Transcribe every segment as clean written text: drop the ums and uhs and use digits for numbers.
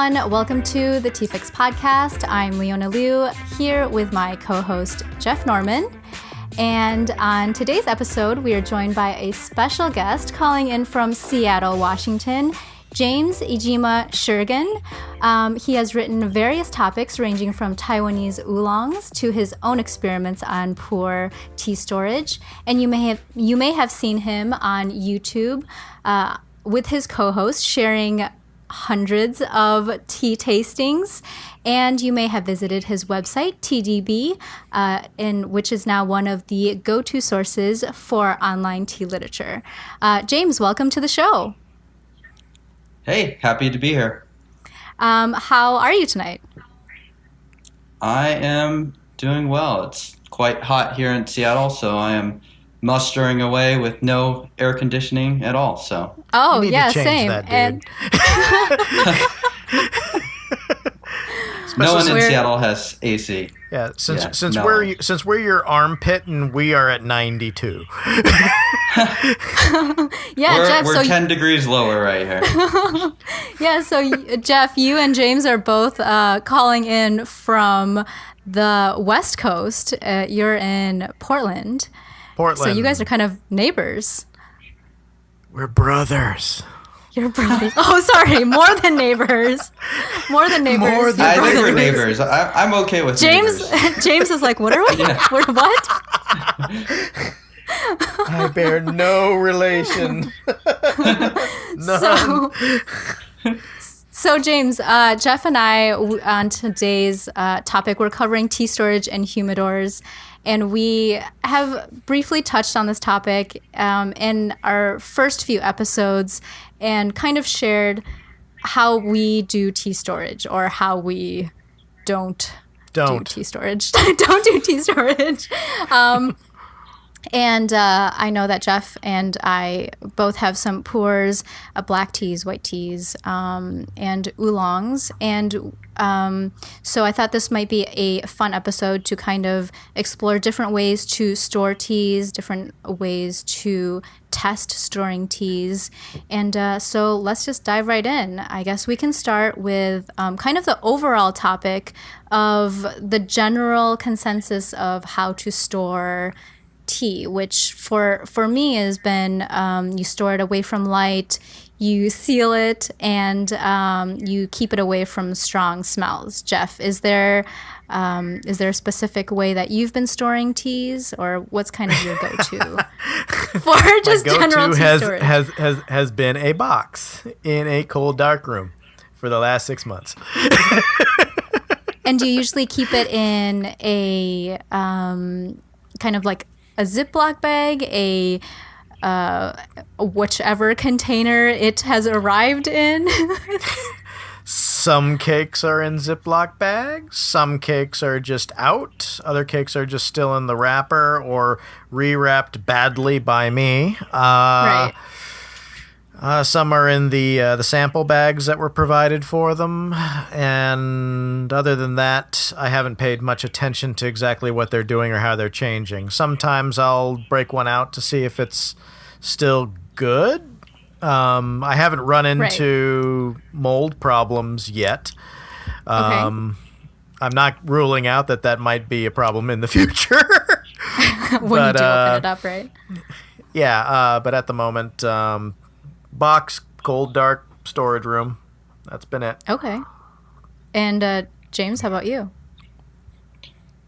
everyone. Welcome to the T-Fix podcast. I'm Leona Liu, here with my co-host, Geoff Norman. And on today's episode, we are joined by a special guest calling in from Seattle, Washington, James Iijima-Schergen. He has written various topics ranging from Taiwanese oolongs to his own experiments on puerh tea storage. And you may have seen him on YouTube with his co-host sharing hundreds of tea tastings, and you may have visited his website, TeaDB, which is now one of the go-to sources for online tea literature. James, welcome to the show. Hey, happy to be here. How are you tonight? I am doing well. It's quite hot here in Seattle, so I am mustering away with no air conditioning at all. So. Oh yeah, same. That, no one in Seattle has AC. Yeah, since we're your armpit and we are at 92. Jeff, we're 10 degrees lower right here. Yeah, so Geoff, you and James are both calling in from the West Coast. You're in Portland. So you guys are kind of neighbors. We're brothers. You're brothers. Oh, sorry. More than neighbors. I think we're neighbors. I'm okay with James. neighbors. James is like, what are we? Yeah. What? I bear no relation. None. So James, Geoff and I, on today's topic, we're covering tea storage and humidors. And we have briefly touched on this topic in our first few episodes and kind of shared how we do tea storage or how we don't do tea storage. Don't do tea storage. And I know that Geoff and I both have some puerhs, black teas, white teas, and oolongs. And so I thought this might be a fun episode to kind of explore different ways to store teas, different ways to test storing teas. And so let's just dive right in. I guess we can start with kind of the overall topic of the general consensus of how to store tea, which for me has been you store it away from light, you seal it, and you keep it away from strong smells. Geoff, is there a specific way that you've been storing teas, or what's kind of your go-to for just general tea storage? has been a box in a cold dark room for the last 6 months. And do you usually keep it in a kind of like a Ziploc bag, a whichever container it has arrived in? Some cakes are in Ziploc bags. Some cakes are just out. Other cakes are just still in the wrapper or re-wrapped badly by me. Right. Some are in the sample bags that were provided for them, and other than that, I haven't paid much attention to exactly what they're doing or how they're changing. Sometimes I'll break one out to see if it's still good. I haven't run into mold problems yet. Okay. I'm not ruling out that might be a problem in the future. When you do open it up, right? Yeah, but at the moment, box, cold, dark storage room. That's been it. Okay. And James, how about you?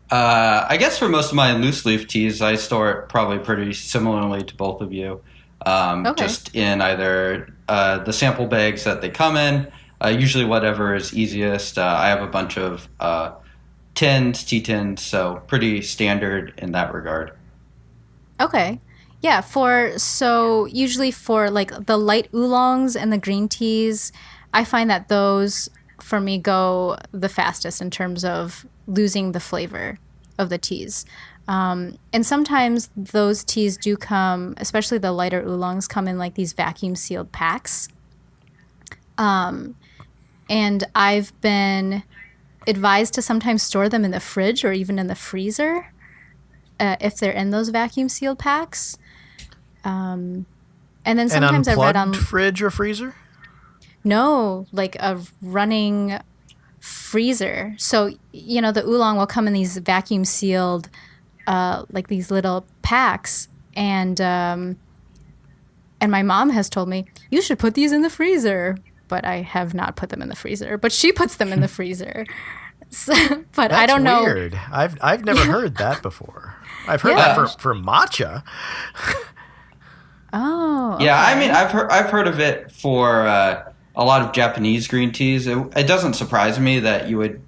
I guess for most of my loose leaf teas, I store it probably pretty similarly to both of you. Just in either the sample bags that they come in, usually whatever is easiest. I have a bunch of tea tins, so pretty standard in that regard. Okay. Yeah, so usually for like the light oolongs and the green teas, I find that those for me go the fastest in terms of losing the flavor of the teas. And sometimes those teas do come, especially the lighter oolongs, come in like these vacuum sealed packs. And I've been advised to sometimes store them in the fridge or even in the freezer if they're in those vacuum sealed packs. And then sometimes An I read on fridge or freezer. No, like a running freezer. So, the oolong will come in these vacuum sealed, like these little packs. And my mom has told me, you should put these in the freezer. But I have not put them in the freezer. But she puts them in the freezer. So, but That's I don't know. weird. I've never heard that before. I've heard that for matcha. Oh. Yeah, Okay. I mean, I've heard of it for a lot of Japanese green teas. It doesn't surprise me that you would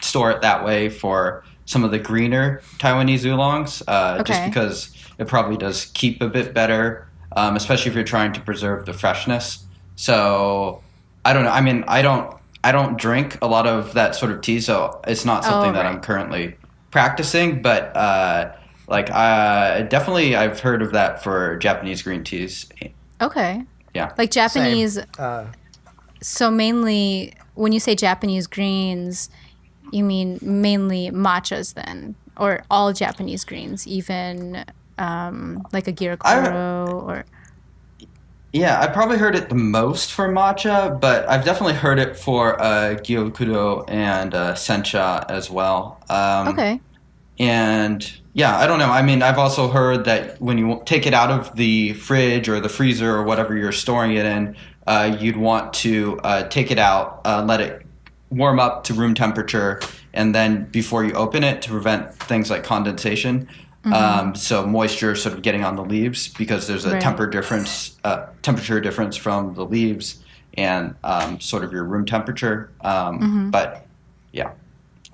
store it that way for some of the greener Taiwanese oolongs, just Okay. because it probably does keep a bit better, especially if you're trying to preserve the freshness. So I don't know. I mean, I don't drink a lot of that sort of tea, so it's not something that I'm Right. currently practicing. But definitely, I've heard of that for Japanese green teas. Okay. Yeah. Like Same. Japanese. So mainly, when you say Japanese greens, you mean mainly matchas then, or all Japanese greens, even like a I girokuro or. Yeah, I probably heard it the most for matcha, but I've definitely heard it for gyokuro and sencha as well. Okay. And yeah, I don't know. I mean, I've also heard that when you take it out of the fridge or the freezer or whatever you're storing it in, you'd want to take it out, let it warm up to room temperature, and then before you open it to prevent things like condensation. So moisture sort of getting on the leaves because there's a Right. temperature difference from the leaves and sort of your room temperature. But yeah.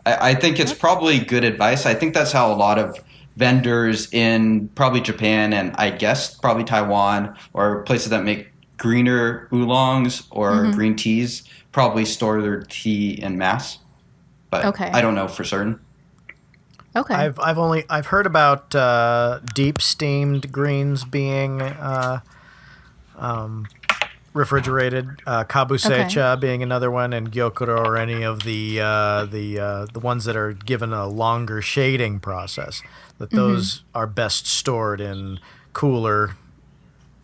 I think it's probably good advice. I think that's how a lot of vendors in probably Japan and I guess probably Taiwan or places that make greener oolongs or green teas probably store their tea in mass. But Okay. I don't know for certain. Okay. I've heard about deep steamed greens being refrigerated, kabusecha being another one, and gyokuro or any of the ones that are given a longer shading process. That those are best stored in cooler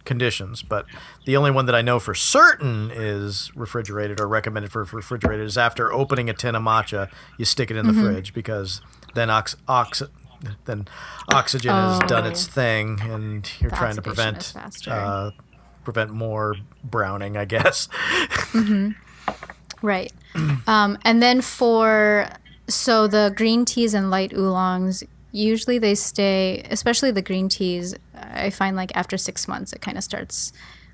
conditions. But the only one that I know for certain is refrigerated or recommended for refrigerated is after opening a tin of matcha, you stick it in the fridge because then then oxygen has done its thing, and you're The trying to oxidation is faster. prevent more browning, I guess. Right. And then so the green teas and light oolongs, usually they stay, especially the green teas, I find like after 6 months, it kind of starts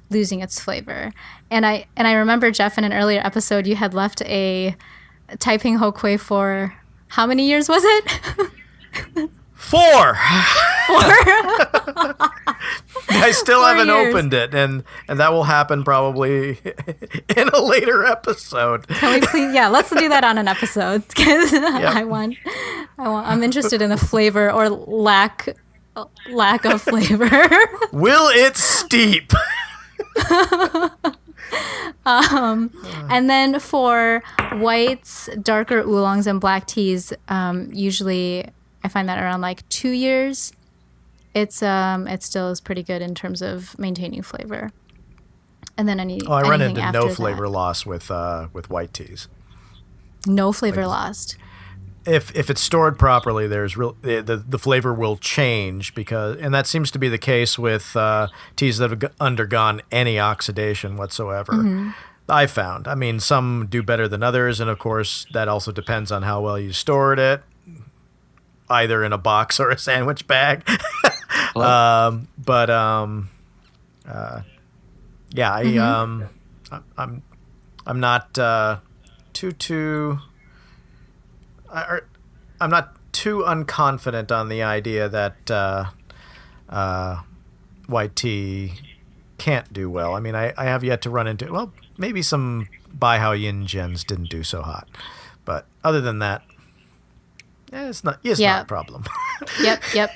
losing its flavor. And I remember, Geoff, in an earlier episode, you had left a Taiping Hokui for how many years was it? 4. I still 4 haven't years. opened it, and that will happen probably in a later episode. Can we please? Yeah, let's do that on an episode because I'm interested in the flavor or lack of flavor. Will it steep? And then for whites, darker oolongs, and black teas, usually I find that around like 2 years, it still is pretty good in terms of maintaining flavor. And then Oh, I run anything into after no that. flavor loss with white teas. No flavor lost. If it's stored properly, there's the flavor will change and that seems to be the case with teas that have undergone any oxidation whatsoever. I found. I mean, some do better than others, and of course that also depends on how well you stored it, either in a box or a sandwich bag. Yeah, I'm not I'm not too unconfident on the idea that white tea can't do well. I mean, I have yet to run into, well, maybe some Baihao Yin Gens didn't do so hot. But other than that, it's not a problem. Yep. Yep.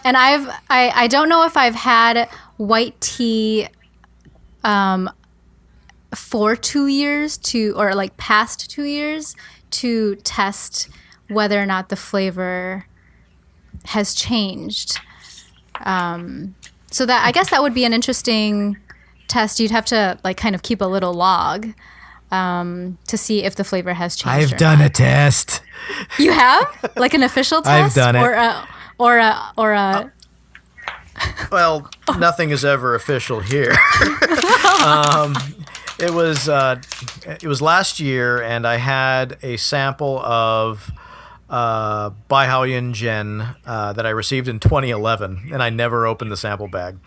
And I don't know if I've had white tea for 2 years or like past 2 years to test whether or not the flavor has changed. So that, I guess that would be an interesting test, you'd have to like kind of keep a little log to see if the flavor has changed. I've done a test. You have like an official test, I've done it. or a. Well, nothing is ever official here. It was last year, and I had a sample of Baihaoyuan that I received in 2011, and I never opened the sample bag.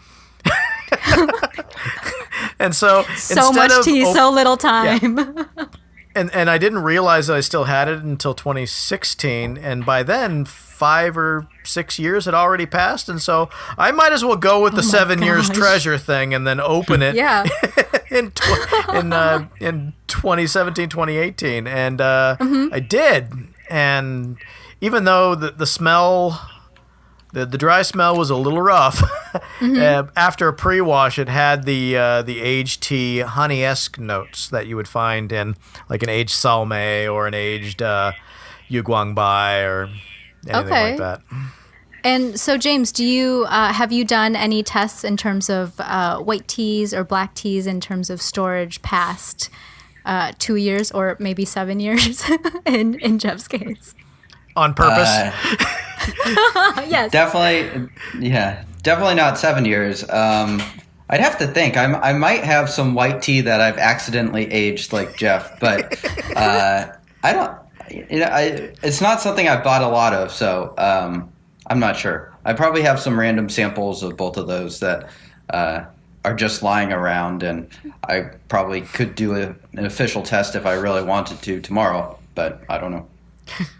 And so much tea, so little time. Yeah. And I didn't realize that I still had it until 2016, and by then 5 or 6 years had already passed, and so I might as well go with the 7 years treasure thing and then open it in 2017, 2018, and I did. And even though the smell, the dry smell was a little rough, after a pre-wash, it had the aged tea honey-esque notes that you would find in like an aged Salme or an aged Yuguangbai or anything like that. And so, James, do you have you done any tests in terms of white teas or black teas in terms of storage past 2 years or maybe 7 years in Geoff's case? On purpose? Yes. Definitely not 7 years. I'd have to think. I might have some white tea that I've accidentally aged like Geoff, but I don't. It's not something I've bought a lot of, so I'm not sure. I probably have some random samples of both of those that are just lying around, and I probably could do an official test if I really wanted to tomorrow, but I don't know.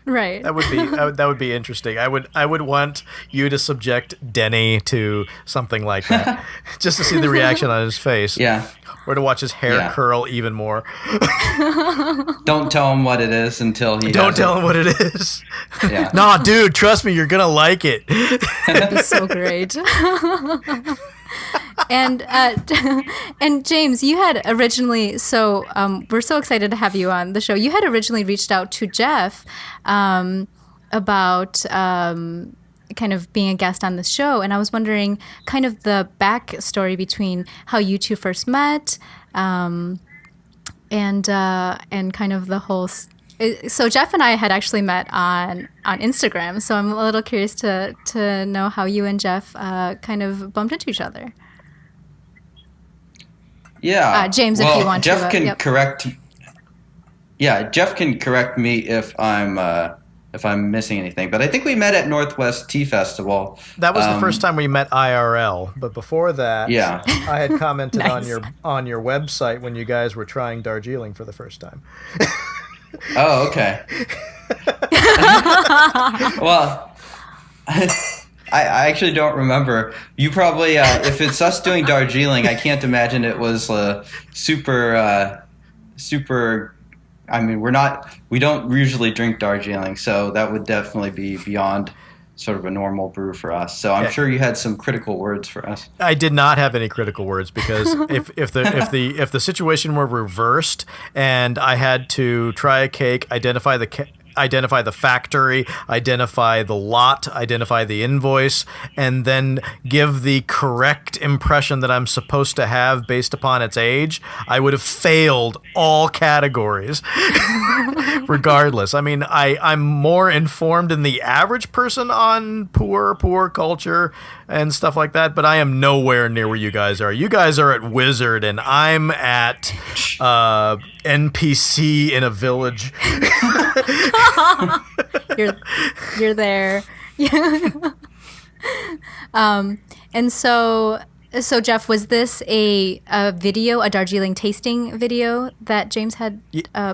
Right. That would be interesting. I would want you to subject Denny to something like that, just to see the reaction on his face. Yeah. Or to watch his hair curl even more. Don't tell him what it is until he. Don't tell him what it is. Yeah. Nah, dude, trust me, you're gonna like it. That'd be so great. And James, you had originally, we're so excited to have you on the show. You had originally reached out to Geoff about kind of being a guest on the show, and I was wondering kind of the backstory between how you two first met, and kind of the whole. So Geoff and I had actually met on Instagram, so I'm a little curious to know how you and Geoff kind of bumped into each other. Yeah, James, if you want Geoff to. can correct. Yeah, Geoff can correct me if I'm missing anything. But I think we met at Northwest Tea Festival. That was the first time we met IRL. But before that, yeah. I had commented Nice. on your website when you guys were trying Darjeeling for the first time. Oh, okay. Well, I actually don't remember. You probably, if it's us doing Darjeeling, I can't imagine it was super. I mean, we don't usually drink Darjeeling, so that would definitely be beyond sort of a normal brew for us. So I'm sure you had some critical words for us. I did not have any critical words because if the situation were reversed and I had to try a cake, identify the factory, identify the lot, identify the invoice, and then give the correct impression that I'm supposed to have based upon its age, I would have failed all categories. Regardless. I mean, I'm more informed than the average person on puerh culture and stuff like that, but I am nowhere near where you guys are. You guys are at Wizard, and I'm at NPC in a village. You're there. And so Geoff, was this a video, a Darjeeling tasting video that James had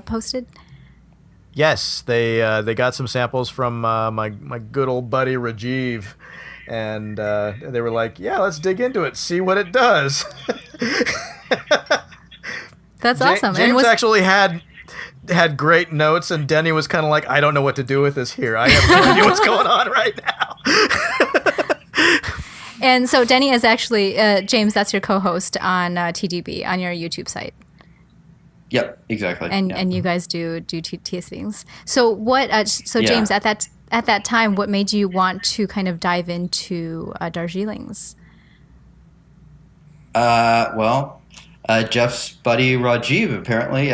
posted? Yes, they got some samples from my good old buddy Rajiv, and they were like, "Yeah, let's dig into it, see what it does." That's awesome. James actually had great notes, and Denny was kind of like, "I don't know what to do with this here. I have no idea what's going on right now." And so Denny is actually James. That's your co-host on TeaDB on your YouTube site. Yep, exactly. And you guys do tastings. So what? James, at that time, what made you want to kind of dive into Darjeelings? Well, Jeff's buddy Rajiv apparently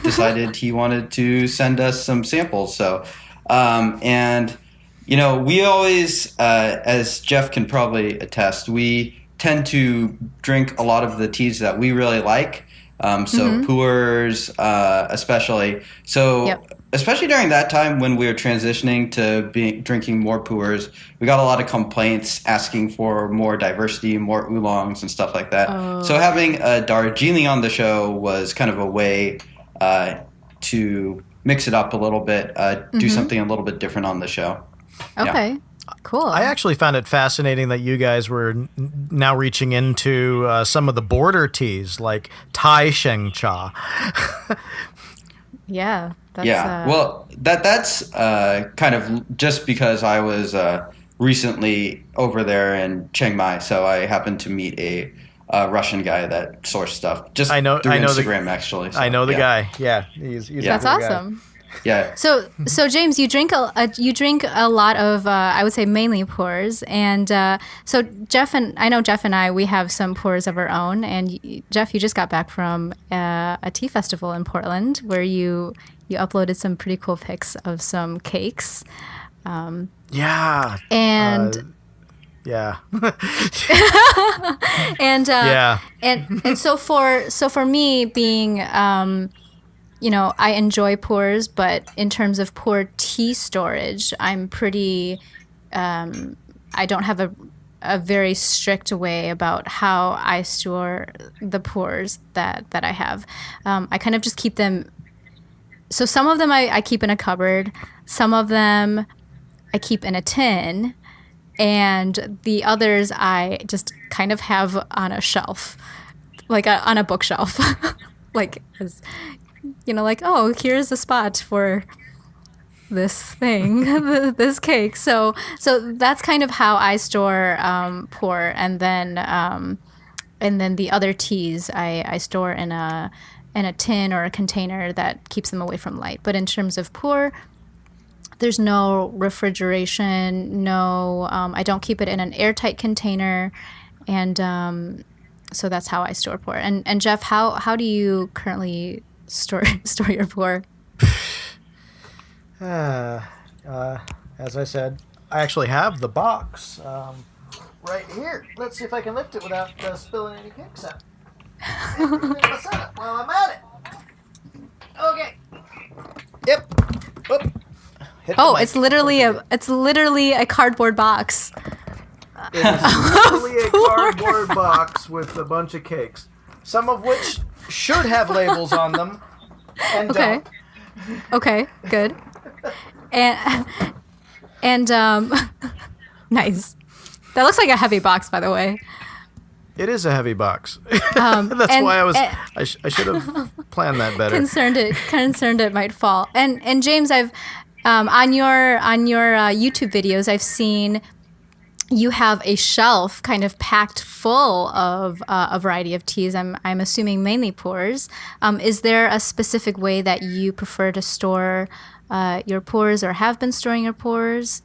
decided he wanted to send us some samples. So, and we always, as Geoff can probably attest, we tend to drink a lot of the teas that we really like. So Pu-erhs, especially. So. Yep. Especially during that time when we were transitioning to drinking more pu'ers, we got a lot of complaints asking for more diversity, more oolongs and stuff like that. Oh. So having Darjeeling on the show was kind of a way to mix it up a little bit, do something a little bit different on the show. Okay. Yeah. Cool. I actually found it fascinating that you guys were now reaching into some of the border teas like Thai Sheng Cha. Yeah. Well, that's kind of just because I was recently over there in Chiang Mai, so I happened to meet a Russian guy that sourced stuff. Just through Instagram, actually. So, I know the guy. Yeah, he's that's awesome. Guy. Yeah. So James, you drink a lot of I would say mainly pu'ers, and so Geoff and I we have some pu'ers of our own, and Geoff, you just got back from a tea festival in Portland where you uploaded some pretty cool pics of some cakes. Yeah. And yeah. and yeah. And so for me being I enjoy pu'ers, but in terms of pu'er tea storage, I'm pretty. I don't have a very strict way about how I store the pu'ers that I have. I kind of just keep them. So some of them I keep in a cupboard. Some of them I keep in a tin, and the others I just kind of have on a shelf, like on a bookshelf, like as. Like, oh, here's a spot for this thing, this cake. So that's kind of how I store pu'er, and then the other teas I store in a tin or a container that keeps them away from light. But in terms of pu'er, there's no refrigeration, I don't keep it in an airtight container, and so that's how I store pu'er. And Geoff, how do you currently store your pu'er? As I said, I actually have the box right here. Let's see if I can lift it without spilling any cakes out. While I'm at it. Okay. Yep. Oh, it's literally a cardboard box. It is literally a cardboard box with a bunch of cakes, some of which should have labels on them, and don't. Okay, good. And nice. That looks like a heavy box, by the way. It is a heavy box. That's why I should have planned that better. Concerned it might fall. And James, I've on your YouTube videos, I've seen you have a shelf kind of packed full of a variety of teas. I'm assuming mainly pu'ers. Is there a specific way that you prefer to store your pu'ers, or have been storing your pu'ers?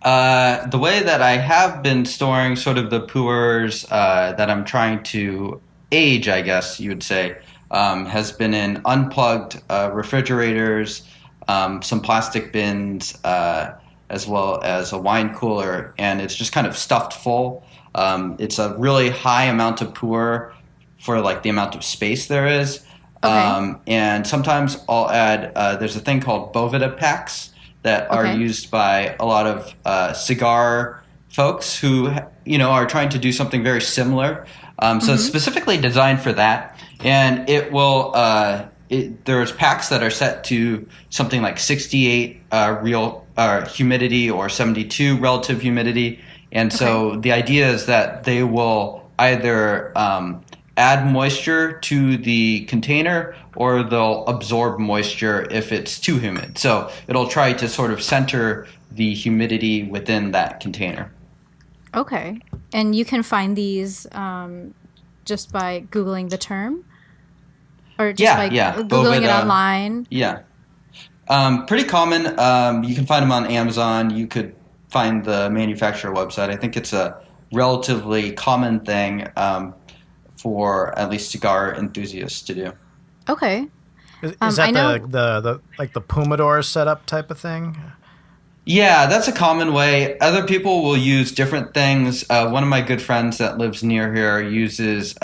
The way that I have been storing sort of the pu'ers that I'm trying to age, I guess you would say, has been in unplugged refrigerators, some plastic bins, as well as a wine cooler, and it's just kind of stuffed full. It's a really high amount of pu'er for like the amount of space there is. Okay. And sometimes I'll add, there's a thing called Boveda packs that are used by a lot of cigar folks who, are trying to do something very similar. So it's specifically designed for that. And it will, there's packs that are set to something like 68 real humidity or 72 relative humidity. And so the idea is that they will either add moisture to the container, or they'll absorb moisture if it's too humid. So it'll try to sort of center the humidity within that container. Okay. And you can find these just by Googling the term? Or just by Googling it online? Yeah. Pretty common. You can find them on Amazon. You could find the manufacturer website. I think it's a relatively common thing. for at least cigar enthusiasts to do. Okay. Is that the like the Humidor setup type of thing? Yeah, that's a common way. Other people will use different things. One of my good friends that lives near here uses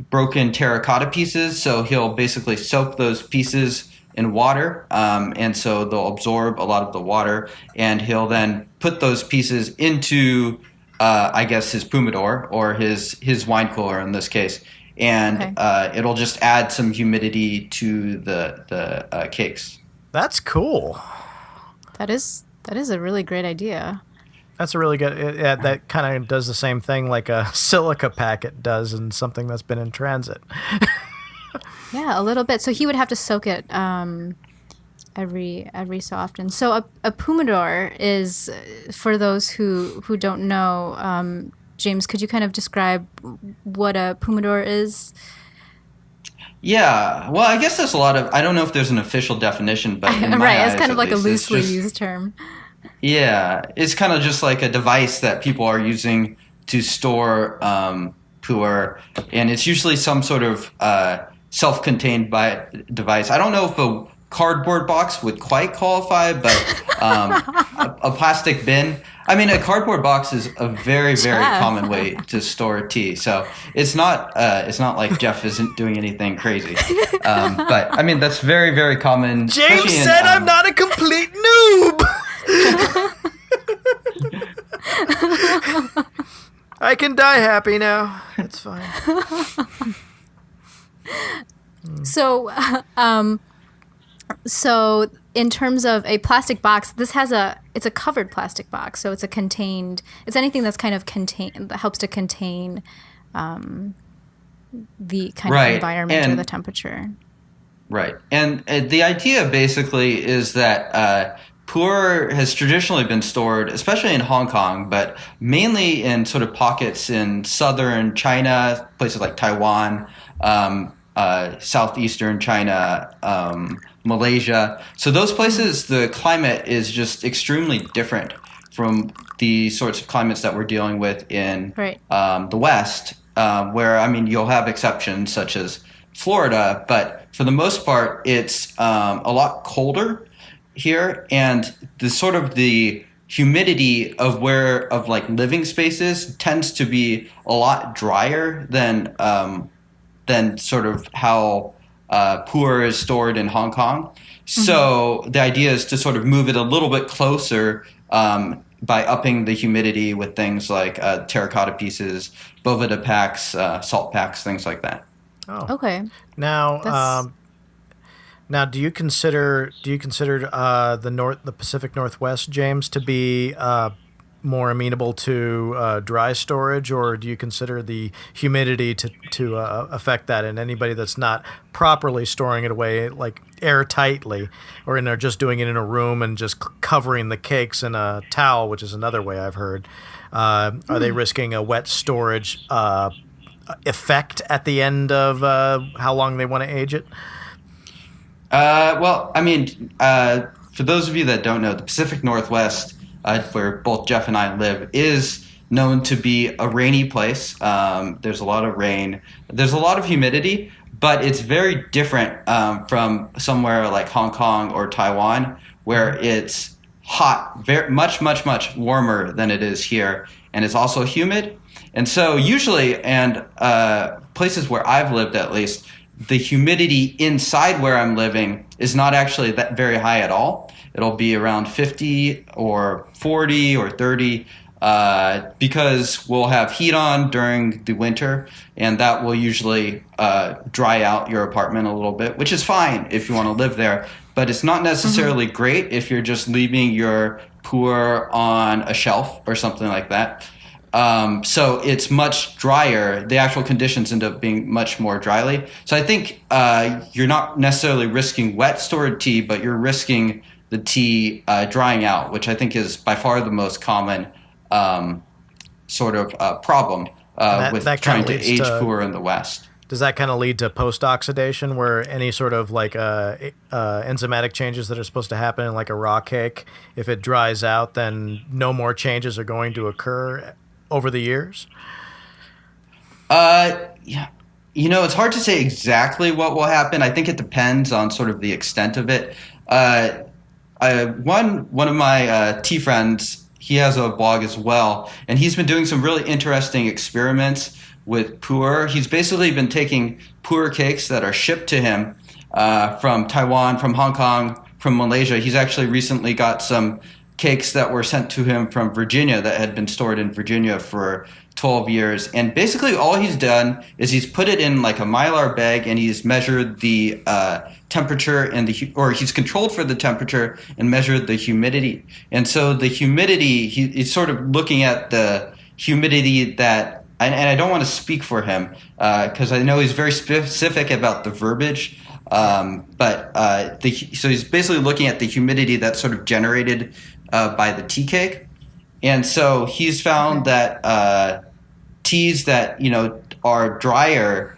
broken terracotta pieces. So he'll basically soak those pieces in water, and so they'll absorb a lot of the water. And he'll then put those pieces into, I guess, his humidor or his wine cooler in this case. And it'll just add some humidity to the cakes. That's cool. That is a really great idea. That's a really good. Yeah, that kind of does the same thing like a silica packet does in something that's been in transit. Yeah, a little bit. So he would have to soak it every so often. So a humidor is, for those who don't know, James, could you kind of describe what a humidor is? Yeah, well, I guess there's a lot of. I don't know if there's an official definition, but in my right, eyes, it's kind of like a least, loosely used term. Yeah, it's kind of just like a device that people are using to store pu'erh, and it's usually some sort of self-contained device. I don't know if a cardboard box would quite qualify, but a plastic bin. I mean, a cardboard box is a very, very common way to store tea. So it's not like Geoff isn't doing anything crazy. But I mean, that's very, very common. James said I'm not a complete noob. I can die happy now. It's fine. So in terms of a plastic box, it's a covered plastic box. So it's anything that's kind of that helps to contain the kind of environment or the temperature. Right. And the idea basically is that pu'erh has traditionally been stored, especially in Hong Kong, but mainly in sort of pockets in southern China, places like Taiwan, southeastern China, Malaysia. So those places, the climate is just extremely different from the sorts of climates that we're dealing with in the West, where, I mean, you'll have exceptions such as Florida, but for the most part, it's a lot colder here, and the humidity of like living spaces tends to be a lot drier than sort of how pu'erh is stored in Hong Kong. Mm-hmm. So the idea is to sort of move it a little bit closer by upping the humidity with things like terracotta pieces, boveda packs, salt packs, things like that. Oh, okay. Now, do you consider the Pacific Northwest, James, to be more amenable to dry storage, or do you consider the humidity to affect that? And anybody that's not properly storing it away, like airtightly, or they're just doing it in a room and just covering the cakes in a towel, which is another way I've heard, are they risking a wet storage effect at the end of how long they want to age it? Well, I mean, for those of you that don't know, the Pacific Northwest, where both Geoff and I live, is known to be a rainy place. There's a lot of rain. There's a lot of humidity, but it's very different from somewhere like Hong Kong or Taiwan, where it's hot, very much, much, much warmer than it is here, and it's also humid. And so usually, and places where I've lived at least, the humidity inside where I'm living is not actually that very high at all. It'll be around 50 or 40 or 30 because we'll have heat on during the winter, and that will usually dry out your apartment a little bit, which is fine if you want to live there. But it's not necessarily great if you're just leaving your pu'erh on a shelf or something like that. So it's much drier. The actual conditions end up being much more dryly. So I think you're not necessarily risking wet stored tea, but you're risking the tea drying out, which I think is by far the most common sort of problem with trying to age pu'erh in the West. Does that kind of lead to post-oxidation, where any sort of like enzymatic changes that are supposed to happen in like a raw cake, if it dries out, then no more changes are going to occur over the years? Yeah. It's hard to say exactly what will happen. I think it depends on sort of the extent of it. One of my tea friends, he has a blog as well, and he's been doing some really interesting experiments with pu'erh. He's basically been taking pu'erh cakes that are shipped to him from Taiwan, from Hong Kong, from Malaysia. He's actually recently got some cakes that were sent to him from Virginia that had been stored in Virginia for 12 years. And basically all he's done is he's put it in like a Mylar bag and he's measured the temperature and or he's controlled for the temperature and measured the humidity. And so the humidity, he's sort of looking at the humidity that, and I don't want to speak for him because I know he's very specific about the verbiage. So he's basically looking at the humidity that's sort of generated by the tea cake. And so he's found that teas that, are drier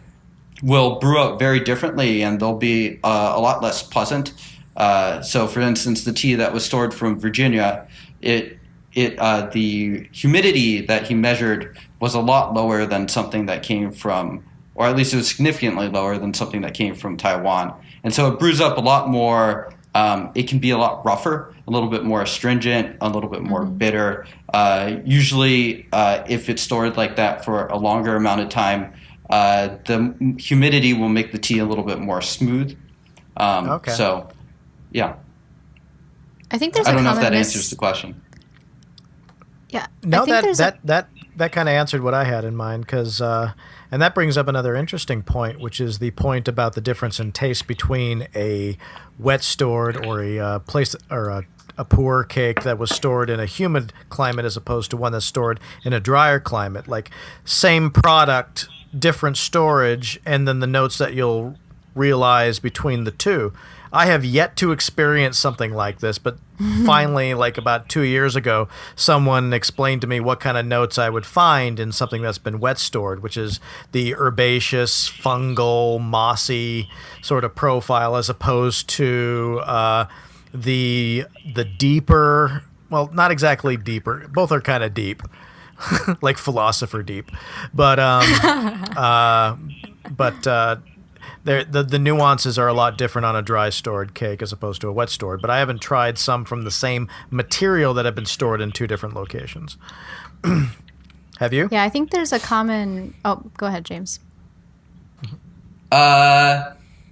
will brew up very differently and they'll be a lot less pleasant. So for instance, the tea that was stored from Virginia, the humidity that he measured was a lot lower than something that came from, or at least it was significantly lower than something that came from Taiwan. And so it brews up a lot more. It can be a lot rougher, a little bit more astringent, a little bit more bitter. Usually, if it's stored like that for a longer amount of time, the humidity will make the tea a little bit more smooth. Okay. So, yeah. I think there's I don't know if that answers the question. Yeah. No, that kind of answered what I had in mind because, and that brings up another interesting point, which is the point about the difference in taste between a wet stored or a pu'erh cake that was stored in a humid climate as opposed to one that's stored in a drier climate. Like same product, different storage, and then the notes that you'll realize between the two. I have yet to experience something like this, but finally, like about 2 years ago, someone explained to me what kind of notes I would find in something that's been wet stored, which is the herbaceous, fungal, mossy sort of profile, as opposed to the deeper. Well, not exactly deeper. Both are kind of deep, like philosopher deep, but the nuances are a lot different on a dry stored cake as opposed to a wet stored, but I haven't tried some from the same material that have been stored in two different locations. Have you? Yeah, I think there's a common... Oh, go ahead, James.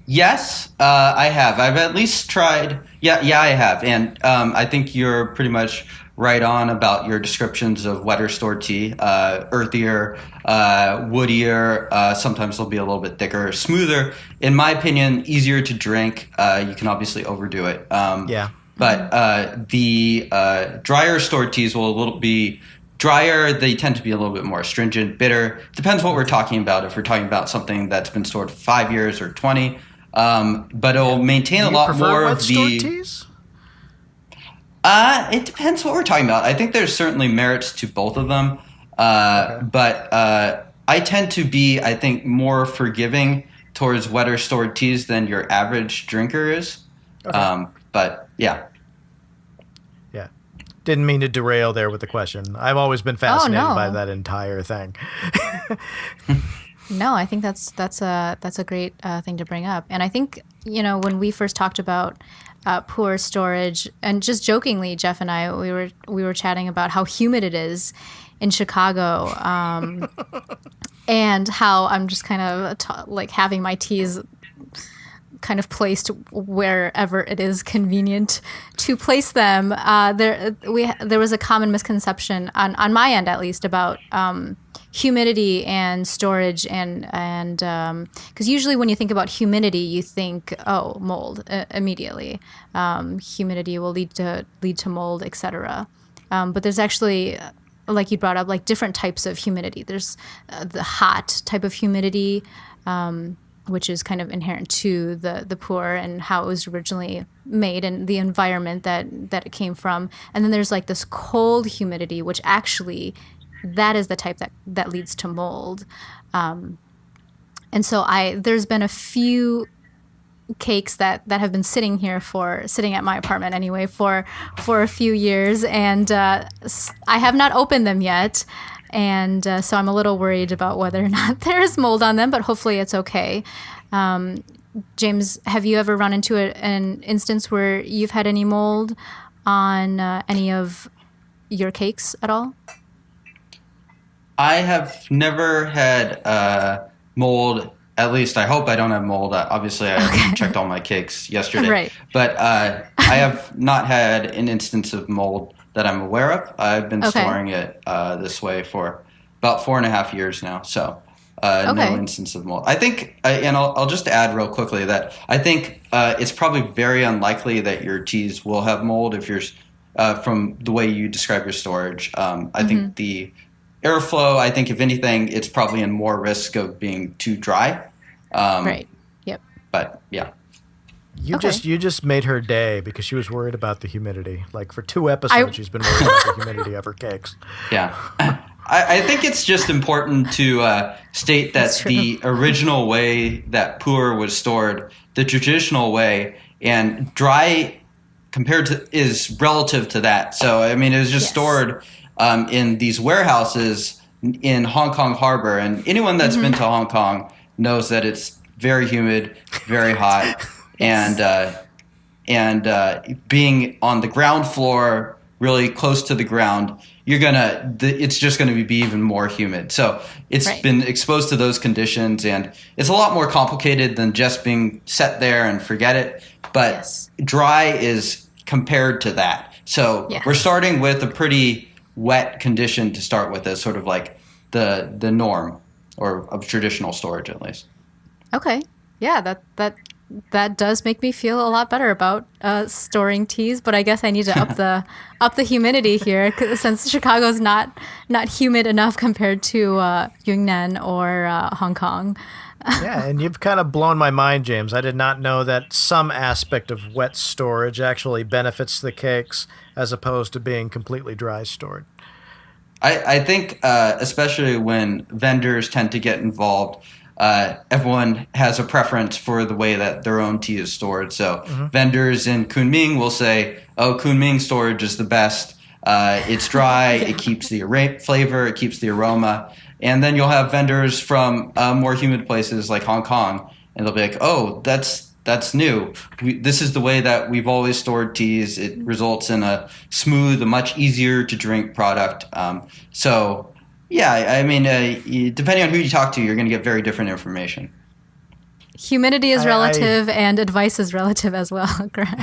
Yes, I have. I've at least tried... Yeah, I have. And I think you're pretty much right on about your descriptions of wetter stored tea. Earthier, woodier, sometimes they'll be a little bit thicker, smoother. In my opinion, easier to drink. You can obviously overdo it. Yeah. But the drier stored teas will be drier. They tend to be a little bit more astringent, bitter. Depends what we're talking about. If we're talking about something that's been stored for 5 years or 20, but it'll maintain a lot more of the... teas? It depends what we're talking about. I think there's certainly merits to both of them. But I tend to be, I think, more forgiving towards wetter stored teas than your average drinker is. Okay. But yeah. Yeah. Didn't mean to derail there with the question. I've always been fascinated by that entire thing. No, I think that's a great thing to bring up. And I think, when we first talked about pu'erh storage, and just jokingly, Geoff and I, we were chatting about how humid it is in Chicago, and how I'm just kind of like having my teas kind of placed wherever it is convenient to place them. There was a common misconception on my end, at least, about humidity and storage, and because usually when you think about humidity, you think mold immediately. Humidity will lead to mold, etc. But there's actually, like you brought up, like different types of humidity. There's the hot type of humidity, which is kind of inherent to the pu'erh and how it was originally made and the environment that it came from. And then there's like this cold humidity, which actually, that is the type that leads to mold. And so there's been a few cakes that have been sitting at my apartment anyway for a few years, and I have not opened them yet. And so I'm a little worried about whether or not there's mold on them, but hopefully it's okay. James, have you ever run into an instance where you've had any mold on any of your cakes at all? I have never had mold. At least I hope I don't have mold. Obviously, I checked all my cakes yesterday. Right. But I have not had an instance of mold that I'm aware of. I've been storing it this way for about 4.5 years now. So no instance of mold. I think, and I'll just add real quickly that I think it's probably very unlikely that your teas will have mold if you're from the way you describe your storage. I think the airflow, I think if anything, it's probably in more risk of being too dry. Right. Yep. But yeah. You just made her day because she was worried about the humidity. Like for 2 episodes, she's been worried about the humidity of her cakes. Yeah. I think it's just important to state that the original way that pu'erh was stored, the traditional way, and dry compared to is relative to that. So, I mean, it was just stored in these warehouses in Hong Kong Harbor. And anyone that's been to Hong Kong knows that it's very humid, very hot. And being on the ground floor, really close to the ground, it's just gonna be even more humid. So it's been exposed to those conditions, and it's a lot more complicated than just being set there and forget it. But dry is compared to that. So we're starting with a pretty wet condition to start with as sort of like the norm, or of traditional storage at least. Okay. Yeah, that does make me feel a lot better about storing teas, but I guess I need to up the humidity here, since Chicago's not humid enough compared to Yunnan or Hong Kong. Yeah, and you've kind of blown my mind, James. I did not know that some aspect of wet storage actually benefits the cakes as opposed to being completely dry stored. I think especially when vendors tend to get involved, everyone has a preference for the way that their own tea is stored. So vendors in Kunming will say, oh, Kunming storage is the best. It's dry. It keeps the flavor. It keeps the aroma. And then you'll have vendors from more humid places like Hong Kong, and they'll be like, oh, that's new. This is the way that we've always stored teas. It results in a smooth, a much easier to drink product. So yeah, I mean, depending on who you talk to, you're going to get very different information. Humidity is relative, and advice is relative as well, correct?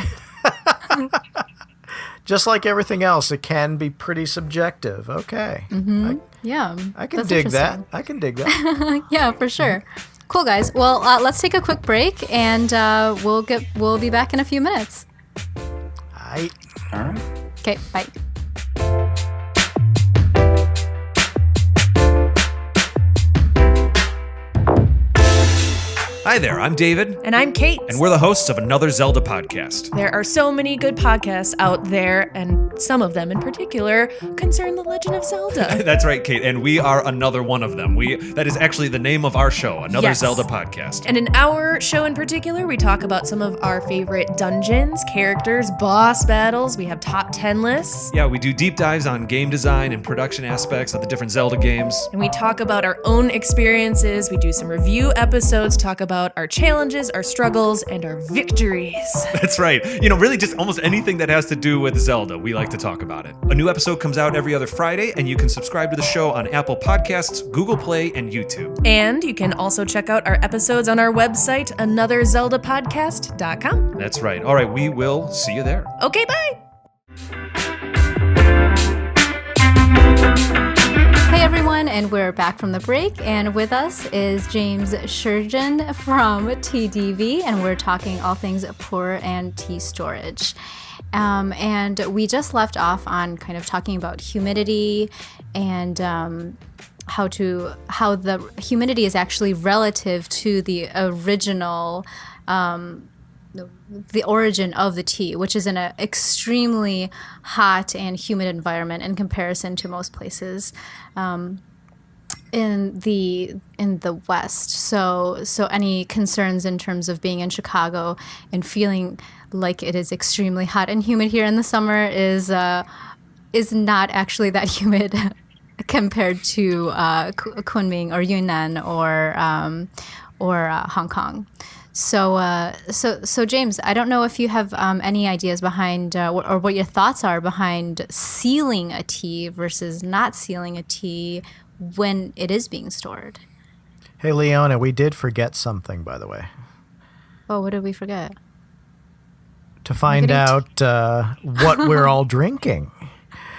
Just like everything else, it can be pretty subjective. Okay. I can dig that. I can dig that. Yeah, for sure. Cool, guys. Well, let's take a quick break, and we'll be back in a few minutes. All right. Okay, bye. Hi there, I'm David. And I'm Kate. And we're the hosts of another Zelda podcast. There are so many good podcasts out there, and some of them in particular concern the Legend of Zelda. That's right, Kate, and we are another one of them. That is actually the name of our show, Another Zelda Podcast. And in our show in particular, we talk about some of our favorite dungeons, characters, boss battles. We have top 10 lists. Yeah, we do deep dives on game design and production aspects of the different Zelda games. And we talk about our own experiences. We do some review episodes, talk about our challenges, our struggles, and our victories. That's right. Really just almost anything that has to do with Zelda, we like to talk about it. A new episode comes out every other Friday, and you can subscribe to the show on Apple Podcasts, Google Play, and YouTube. And you can also check out our episodes on our website, anotherzeldapodcast.com. That's right. All right, we will see you there. Okay, bye. Hey everyone, and we're back from the break, and with us is James Schergen from TeaDB, and we're talking all things pu'erh and tea storage. And we just left off on kind of talking about humidity and how the humidity is actually relative to the original the origin of the tea, which is in an extremely hot and humid environment in comparison to most places in the West. So any concerns in terms of being in Chicago and feeling like it is extremely hot and humid here in the summer is not actually that humid compared to Kunming or Yunnan or Hong Kong. So James, I don't know if you have any ideas behind or what your thoughts are behind sealing a tea versus not sealing a tea when it is being stored. Hey, Leona, we did forget something, by the way. Oh, what did we forget? To find out what we're all drinking.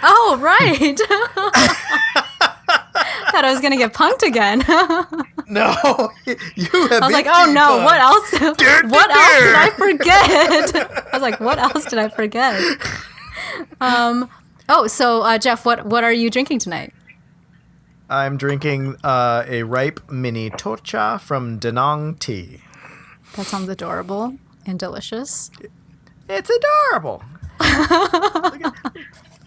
Oh, right. Thought I was going to get punked again. No, you have. I was like, oh no, what else? What else did I forget? I was like, what else did I forget? So Geoff, what are you drinking tonight? I'm drinking a ripe mini tocha from Danong Tea. That sounds adorable and delicious. It's adorable.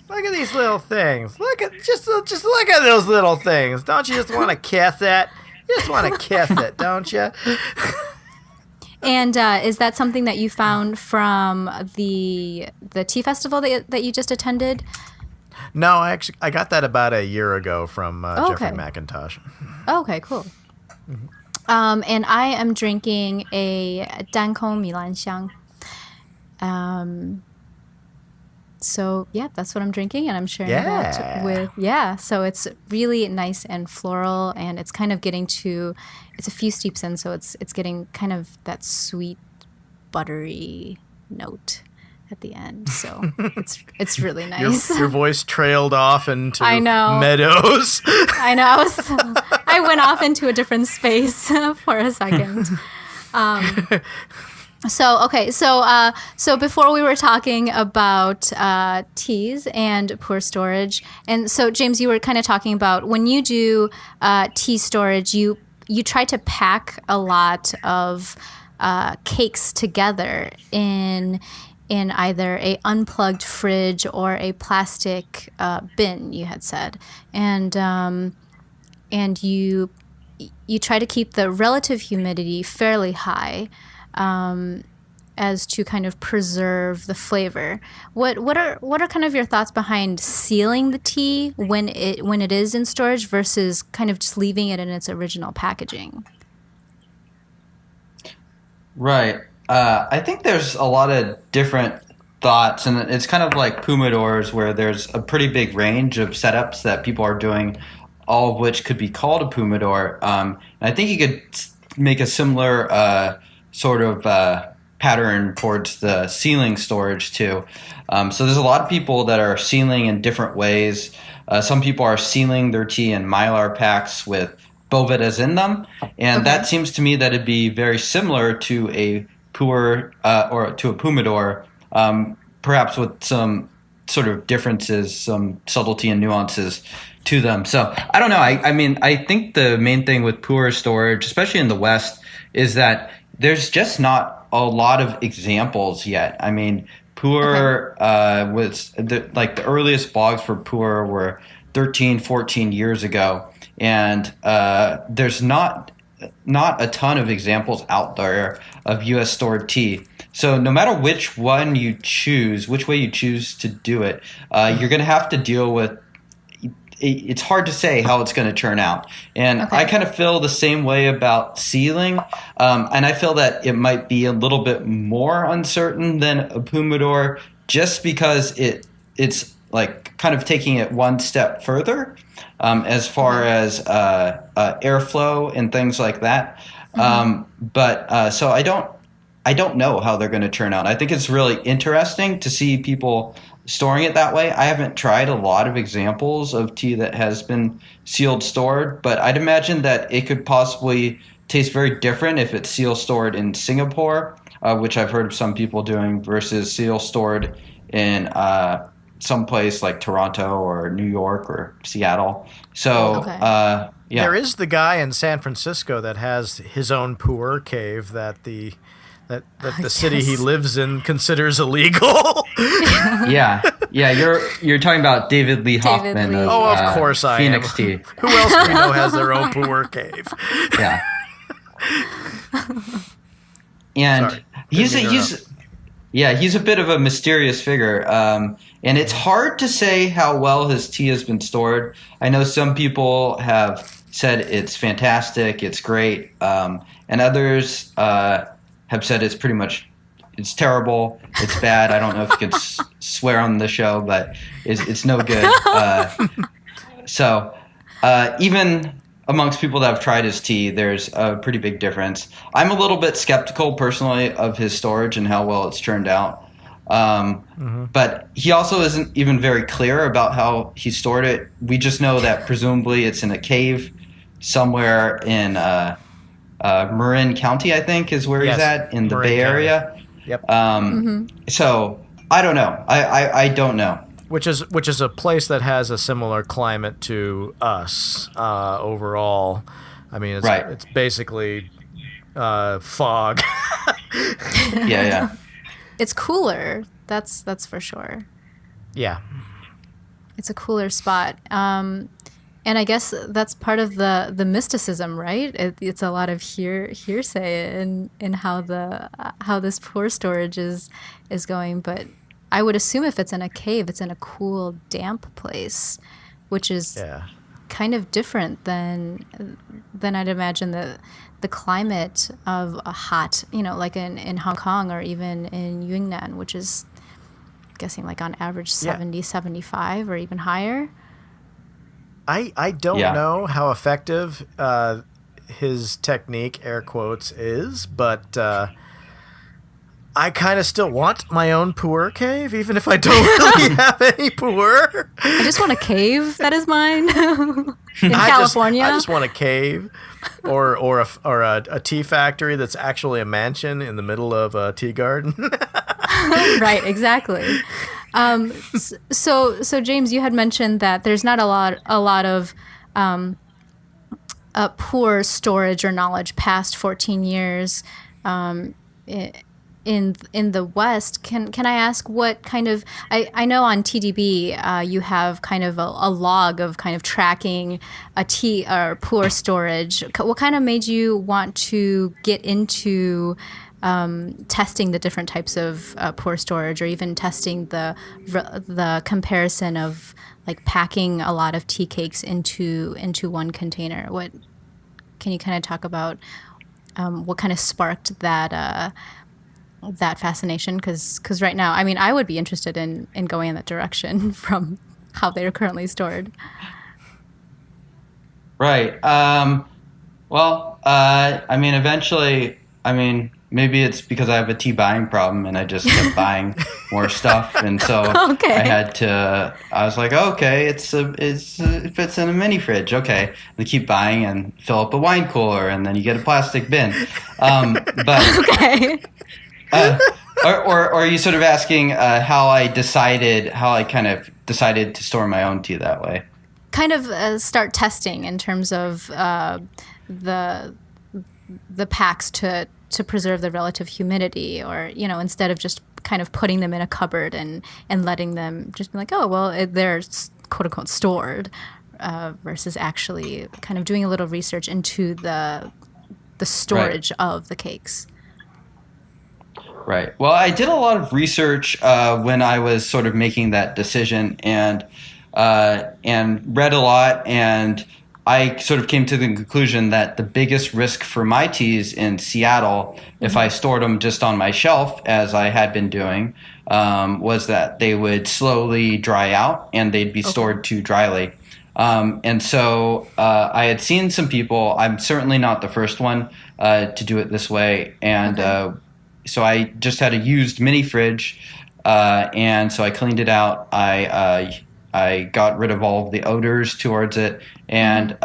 Look at these little things. Just look at those little things. Don't you just want to kiss it? You just want to kiss it, don't you? And is that something that you found from the tea festival that you just attended? No, I got that about a year ago from Jeffrey Okay. McIntosh. Okay, cool. And I am drinking a Dankong Milanxiang. So yeah, that's what I'm drinking, and I'm sharing that with So it's really nice and floral, and it's kind of getting to. It's a few steeps in, so it's getting kind of that sweet, buttery note at the end. So it's really nice. Your voice trailed off into I know. meadows. I know. I went off into a different space for a second. So before we were talking about teas and puerh storage, and so James, you were kind of talking about when you do tea storage, you try to pack a lot of cakes together in either a unplugged fridge or a plastic bin. You had said, and you try to keep the relative humidity fairly high. As to kind of preserve the flavor. What are kind of your thoughts behind sealing the tea when it is in storage versus kind of just leaving it in its original packaging? Right. I think there's a lot of different thoughts, and it's kind of like humidors, where there's a pretty big range of setups that people are doing, all of which could be called a humidor. And I think you could make a similar sort of pattern towards the sealing storage too. So there's a lot of people that are sealing in different ways. Some people are sealing their tea in mylar packs with bovedas in them, and that seems to me that it'd be very similar to a puerh or to a humidor, perhaps with some sort of differences, some subtlety and nuances to them. So I don't know. I mean, I think the main thing with puerh storage, especially in the West, is that there's just not a lot of examples yet. I mean, puerh was the earliest blogs for puerh were 13, 14 years ago, and there's not a ton of examples out there of U.S. stored tea. So no matter which way you choose to do it, you're going to have to deal with. It's hard to say how it's going to turn out. And I kind of feel the same way about sealing. And I feel that it might be a little bit more uncertain than a humidor just because it's like kind of taking it one step further as far as airflow and things like that. So I don't know how they're going to turn out. I think it's really interesting to see people storing it that way. I haven't tried a lot of examples of tea that has been sealed stored, but I'd imagine that it could possibly taste very different if it's seal stored in Singapore, which I've heard of some people doing, versus seal stored in some place like Toronto or New York or Seattle. So yeah. There is the guy in San Francisco that has his own puerh cave that the city he lives in considers illegal. yeah. You're talking about David Lee Hoffman. Lee. Of course I Phoenix am. Tea. Who else do you know has their own puerh cave? Yeah. And Sorry. he's Yeah, he's a bit of a mysterious figure. And it's hard to say how well his tea has been stored. I know some people have said it's fantastic, it's great, and others have said it's terrible, it's bad. I don't know if you can swear on the show, but it's no good. So even amongst people that have tried his tea, there's a pretty big difference. I'm a little bit skeptical personally of his storage and how well it's turned out. But he also isn't even very clear about how he stored it. We just know that presumably it's in a cave somewhere in Marin County, I think, is where he's at, in the Marin Bay County. Area. Yep. So I don't know. I don't know. Which is a place that has a similar climate to us overall. I mean, it's basically fog. Yeah. It's cooler. That's for sure. Yeah. It's a cooler spot. And I guess that's part of the mysticism, right? It's a lot of hearsay in how this puerh storage is going. But I would assume if it's in a cave, it's in a cool, damp place, which is kind of different than I'd imagine the climate of a hot, like in Hong Kong or even in Yunnan, which is, I'm guessing, like on average 70, 75 or even higher. I don't know how effective his technique, air quotes, is, but I kind of still want my own puerh cave, even if I don't really have any puerh. I just want a cave that is mine in California. I just want a cave, or a tea factory that's actually a mansion in the middle of a tea garden. Right, exactly. So James, you had mentioned that there's not a lot of puerh storage or knowledge past 14 years in the West. Can I ask what kind of, I know on TeaDB you have kind of a log of kind of tracking a tea or puerh storage. What kind of made you want to get into testing the different types of puerh storage, or even testing the comparison of like packing a lot of tea cakes into one container? What can you kind of talk about? What kind of sparked that fascination? Because right now, I mean, I would be interested in going in that direction from how they are currently stored. Right. Well, I mean, eventually, maybe it's because I have a tea buying problem and I just kept buying more stuff. And so I was like, okay, it fits in a mini fridge. Okay. And keep buying and fill up a wine cooler, and then you get a plastic bin. But Okay. or are you sort of asking how I kind of decided to store my own tea that way? Kind of start testing in terms of the packs to preserve the relative humidity, or instead of just kind of putting them in a cupboard and letting them just be like, oh well, they're quote unquote stored, versus actually kind of doing a little research into the storage of the cakes. Right. Well, I did a lot of research when I was sort of making that decision, and read a lot, and I sort of came to the conclusion that the biggest risk for my teas in Seattle, if I stored them just on my shelf, as I had been doing, was that they would slowly dry out and they'd be stored too dryly. And so I had seen some people. I'm certainly not the first one to do it this way. And so I just had a used mini fridge, and so I cleaned it out. I got rid of all of the odors towards it, and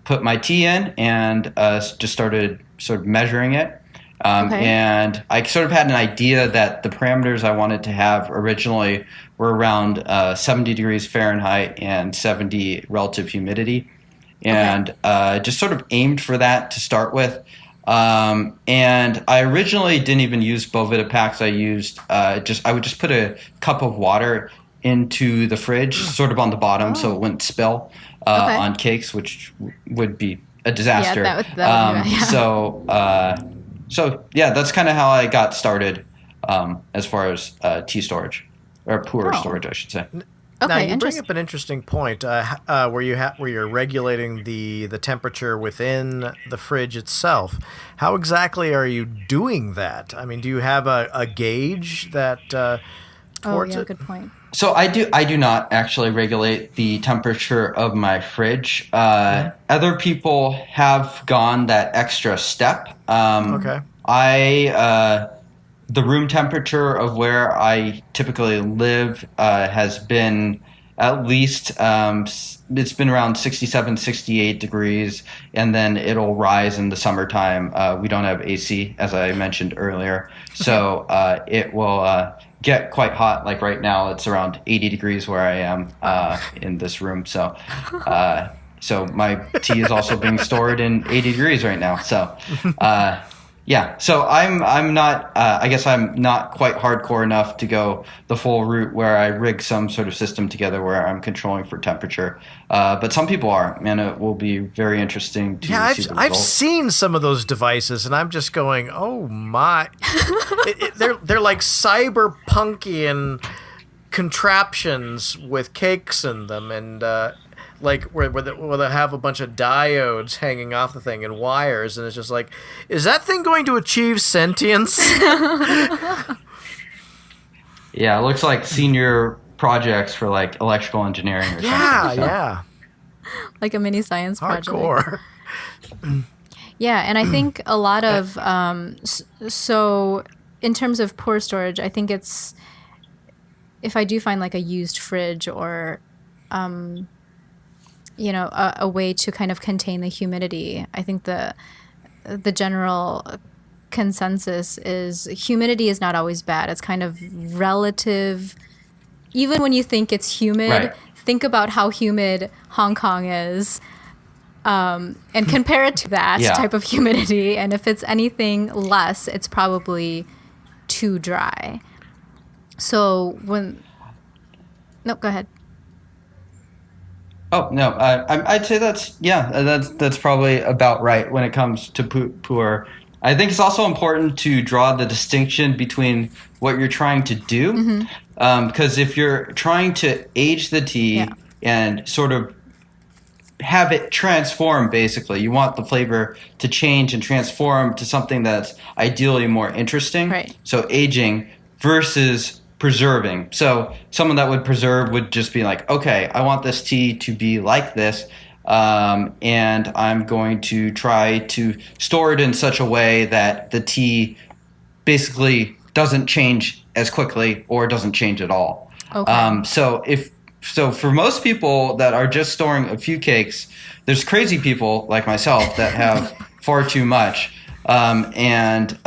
put my tea in, and just started sort of measuring it. And I sort of had an idea that the parameters I wanted to have originally were around 70 degrees Fahrenheit and 70 relative humidity, and just sort of aimed for that to start with. And I originally didn't even use Bovita packs. I used I would just put a cup of water into the fridge, sort of on the bottom, so it wouldn't spill on cakes, which would be a disaster. Yeah, that would be bad, yeah. So yeah, that's kind of how I got started. as far as tea storage, or puerh storage, I should say. Now, Okay, you bring up an interesting point where you're regulating the temperature within the fridge itself. How exactly are you doing that? I mean, do you have a gauge that towards it? Good point. So I do not actually regulate the temperature of my fridge. Other people have gone that extra step. Okay. The room temperature of where I typically live has been at least, it's been around 67, 68 degrees, and then it'll rise in the summertime. We don't have AC, as I mentioned earlier, so it will get quite hot. Like right now, it's around 80 degrees where I am in this room. So my tea is also being stored in 80 degrees right now. So yeah, so I'm not. I guess I'm not quite hardcore enough to go the full route where I rig some sort of system together where I'm controlling for temperature. But some people are, and it will be very interesting to see the results. I've seen some of those devices, and I'm just going, oh my! They're like cyberpunkian contraptions with cakes in them, and like where they have a bunch of diodes hanging off the thing and wires, and it's just like, is that thing going to achieve sentience? Yeah, it looks like senior projects for like electrical engineering or something. Yeah. Like a mini science project. Hardcore. Yeah, and I think a lot of so in terms of puerh storage, I think it's, if I do find like a used fridge or a way to kind of contain the humidity, I think the general consensus is humidity is not always bad. It's kind of relative. Even when you think it's humid, right. Think about how humid Hong Kong is, and compare it to that type of humidity. And if it's anything less, it's probably too dry. So no, go ahead. Oh no, I'd say that's probably about right when it comes to puerh. I think it's also important to draw the distinction between what you're trying to do, because if you're trying to age the tea and sort of have it transform, basically, you want the flavor to change and transform to something that's ideally more interesting. Right. So aging versus preserving. So someone that would preserve would just be like, okay, I want this tea to be like this, and I'm going to try to store it in such a way that the tea basically doesn't change as quickly or doesn't change at all. Okay. So for most people that are just storing a few cakes, there's crazy people like myself that have far too much and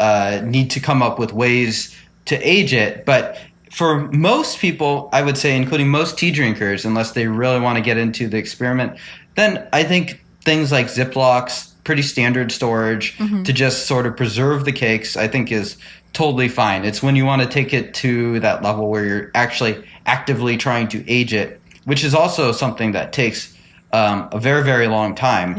need to come up with ways to age it. But for most people, I would say, including most tea drinkers, unless they really want to get into the experiment, then I think things like Ziplocs, pretty standard storage to just sort of preserve the cakes, I think is totally fine. It's when you want to take it to that level where you're actually actively trying to age it, which is also something that takes a very, very long time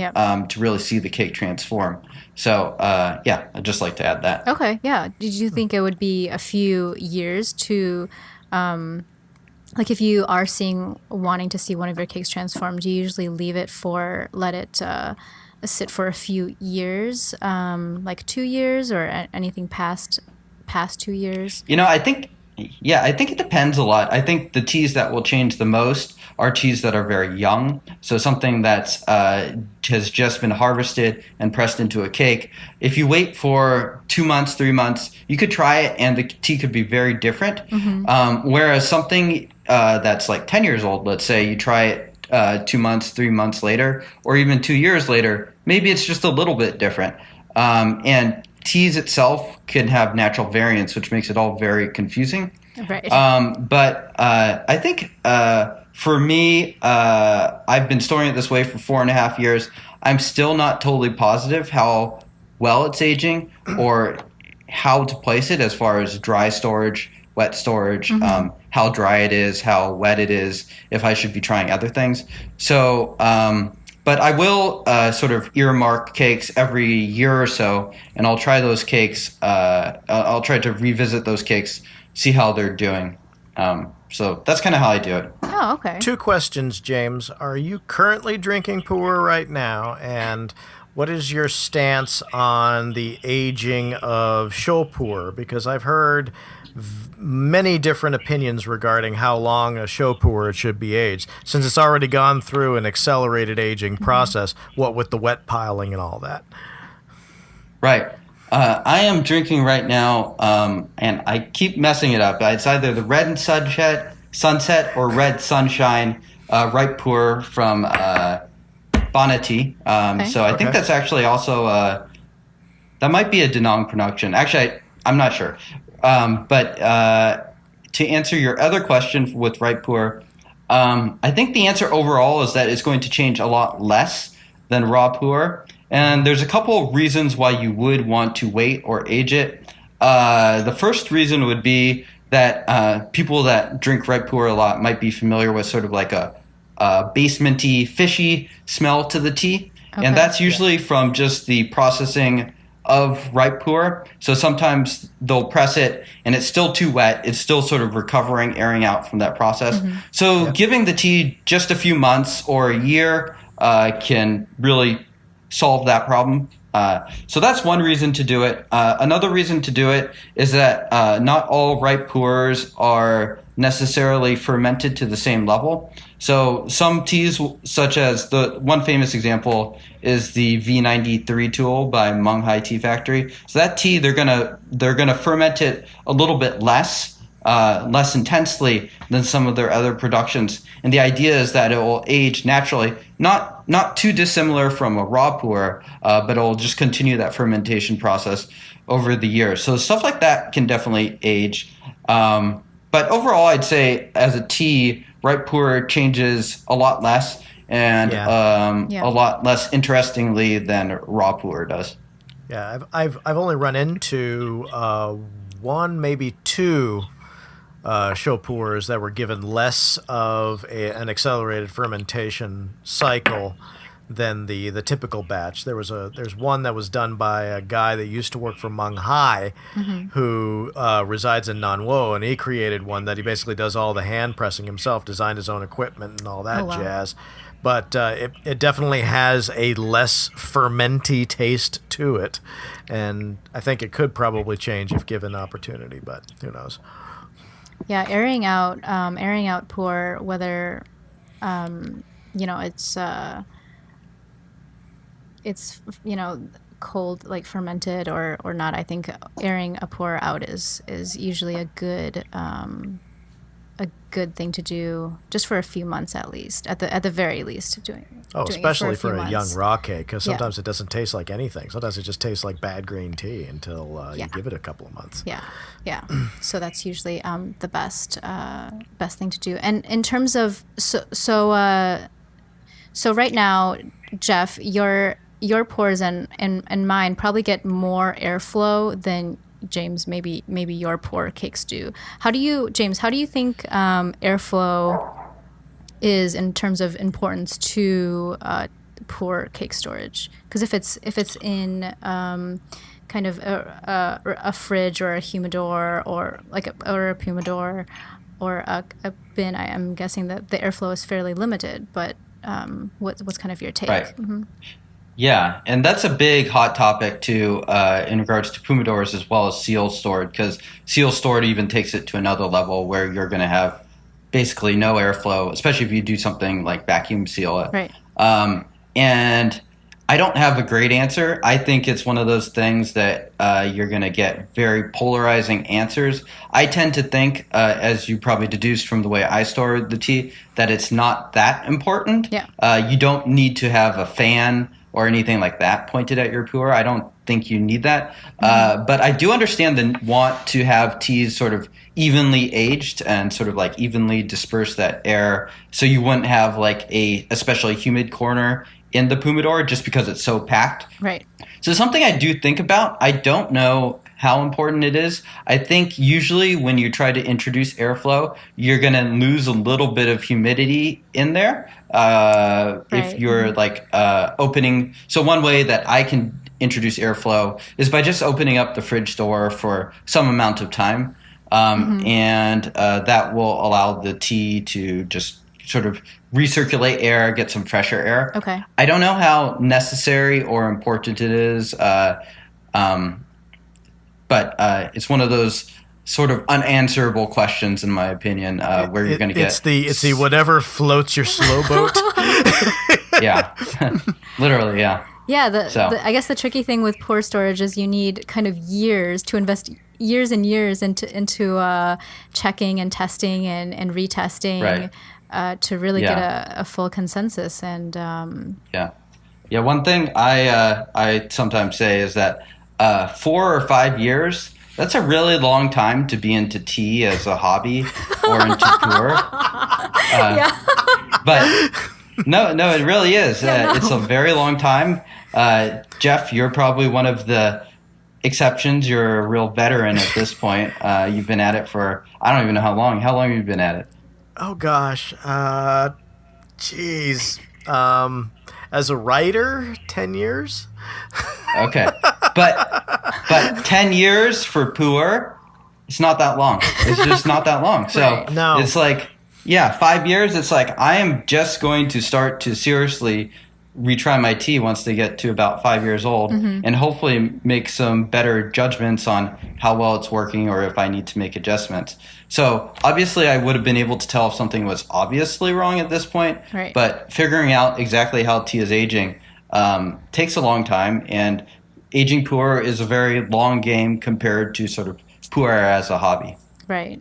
to really see the cake transform. So, I'd just like to add that. Okay, yeah. Did you think it would be a few years to, like if you are wanting to see one of your cakes transform, do you usually let it sit for a few years, like 2 years or anything past 2 years? I think it depends a lot. I think the teas that will change the most are teas that are very young. So something that's has just been harvested and pressed into a cake. If you wait for 2 months, 3 months, you could try it and the tea could be very different. Whereas something that's like 10 years old, let's say, you try it 2 months, 3 months later, or even 2 years later, maybe it's just a little bit different. And teas itself can have natural variance, which makes it all very confusing. Right. But I think for me, I've been storing it this way for 4.5 years. I'm still not totally positive how well it's aging or how to place it as far as dry storage, wet storage, how dry it is, how wet it is, if I should be trying other things. So But I will sort of earmark cakes every year or so, and I'll try those cakes. I'll try to revisit those cakes, see how they're doing. So that's kind of how I do it. Oh, okay. 2 questions, James. Are you currently drinking pu'erh right now? And what is your stance on the aging of pu'erh? Because I've heard many different opinions regarding how long a pu'erh should be aged. Since it's already gone through an accelerated aging process, what with the wet piling and all that. Right. I am drinking right now, and I keep messing it up. It's either the Red Sunset or Red Sunshine ripe pu'erh from Bonity. So I think that's actually also that might be a Danong production. Actually, I'm not sure. But to answer your other question with ripe pu'erh, I think the answer overall is that it's going to change a lot less than raw pu'erh. And there's a couple of reasons why you would want to wait or age it. The first reason would be that people that drink ripe pu'erh a lot might be familiar with sort of like a basementy, fishy smell to the tea. Okay. And that's usually from just the processing of ripe pu'erh. So sometimes they'll press it and it's still too wet. It's still sort of recovering, airing out from that process. So giving the tea just a few months or a year can really solve that problem. So that's one reason to do it. Another reason to do it is that not all ripe pu'erhs are necessarily fermented to the same level. So some teas, such as the one famous example is the V93 tool by Mung Hai Tea Factory. So that tea, they're gonna ferment it a little bit less intensely than some of their other productions. And the idea is that it will age naturally, not too dissimilar from a raw pu'erh, but it will just continue that fermentation process over the years. So stuff like that can definitely age. But overall, I'd say as a tea, ripe pu'erh changes a lot less and a lot less interestingly than raw pu'erh does. Yeah, I've only run into one, maybe two pu'erhs that were given less of an accelerated fermentation cycle than the typical batch. There's one that was done by a guy that used to work for Mung Hai, who resides in Nanwo, and he created one that he basically does all the hand pressing himself, designed his own equipment and all that jazz. But it definitely has a less fermenty taste to it, and I think it could probably change if given opportunity, but who knows. Yeah, airing out pu'erh, whether it's cold, like fermented or not. I think airing a pu'erh out is usually a good thing to do, just for a few months at least, at the very least. Especially for a young raw cake, because sometimes it doesn't taste like anything. Sometimes it just tastes like bad green tea until you give it a couple of months. Yeah. So that's usually the best thing to do. And in terms of so right now, Geoff, your pu'erhs and mine probably get more airflow than James, maybe your pu'erh cakes do. James, how do you think airflow is in terms of importance to pu'erh cake storage? Because if it's in kind of a fridge or a humidor or a Pu-erh or a bin, I'm guessing that the airflow is fairly limited. But what's kind of your take? Right. Yeah, and that's a big hot topic too in regards to Humidors as well as seal stored, because seal stored even takes it to another level where you're going to have basically no airflow, especially if you do something like vacuum seal it. Right. And I don't have a great answer. I think it's one of those things that you're going to get very polarizing answers. I tend to think, as you probably deduced from the way I store the tea, that it's not that important. Yeah. You don't need to have a fan or anything like that pointed at your pu'erh. I don't think you need that. But I do understand the want to have teas sort of evenly aged and sort of like evenly disperse that air, so you wouldn't have like a especially humid corner in the humidor just because it's so packed. Right. So something I do think about, I don't know how important it is. I think usually when you try to introduce airflow, you're going to lose a little bit of humidity in there. If you're like opening. So one way that I can introduce airflow is by just opening up the fridge door for some amount of time. And that will allow the tea to just sort of recirculate air, get some fresher air. Okay. I don't know how necessary or important it is, but it's one of those sort of unanswerable questions, in my opinion, where you're going to get... It's the whatever floats your slow boat. Yeah. Literally, yeah. Yeah, I guess the tricky thing with puerh storage is you need kind of years to invest years and years into checking and testing and retesting to really get a full consensus. And yeah. One thing I sometimes say is that 4 or 5 years, that's a really long time to be into tea as a hobby or into puerh. But no, it really is. It's a very long time. Geoff, you're probably one of the exceptions. You're a real veteran at this point. You've been at it for, I don't even know how long. How long have you been at it? Oh, gosh. Geez. As a writer, 10 years? Okay. But 10 years for puerh, it's not that long. It's just not that long. So No. It's like, 5 years, it's like I am just going to start to seriously retry my tea once they get to about 5 years old and hopefully make some better judgments on how well it's working or if I need to make adjustments. So obviously I would have been able to tell if something was obviously wrong at this point, but figuring out exactly how tea is aging takes a long time, and aging puerh is a very long game compared to sort of puerh as a hobby. Right.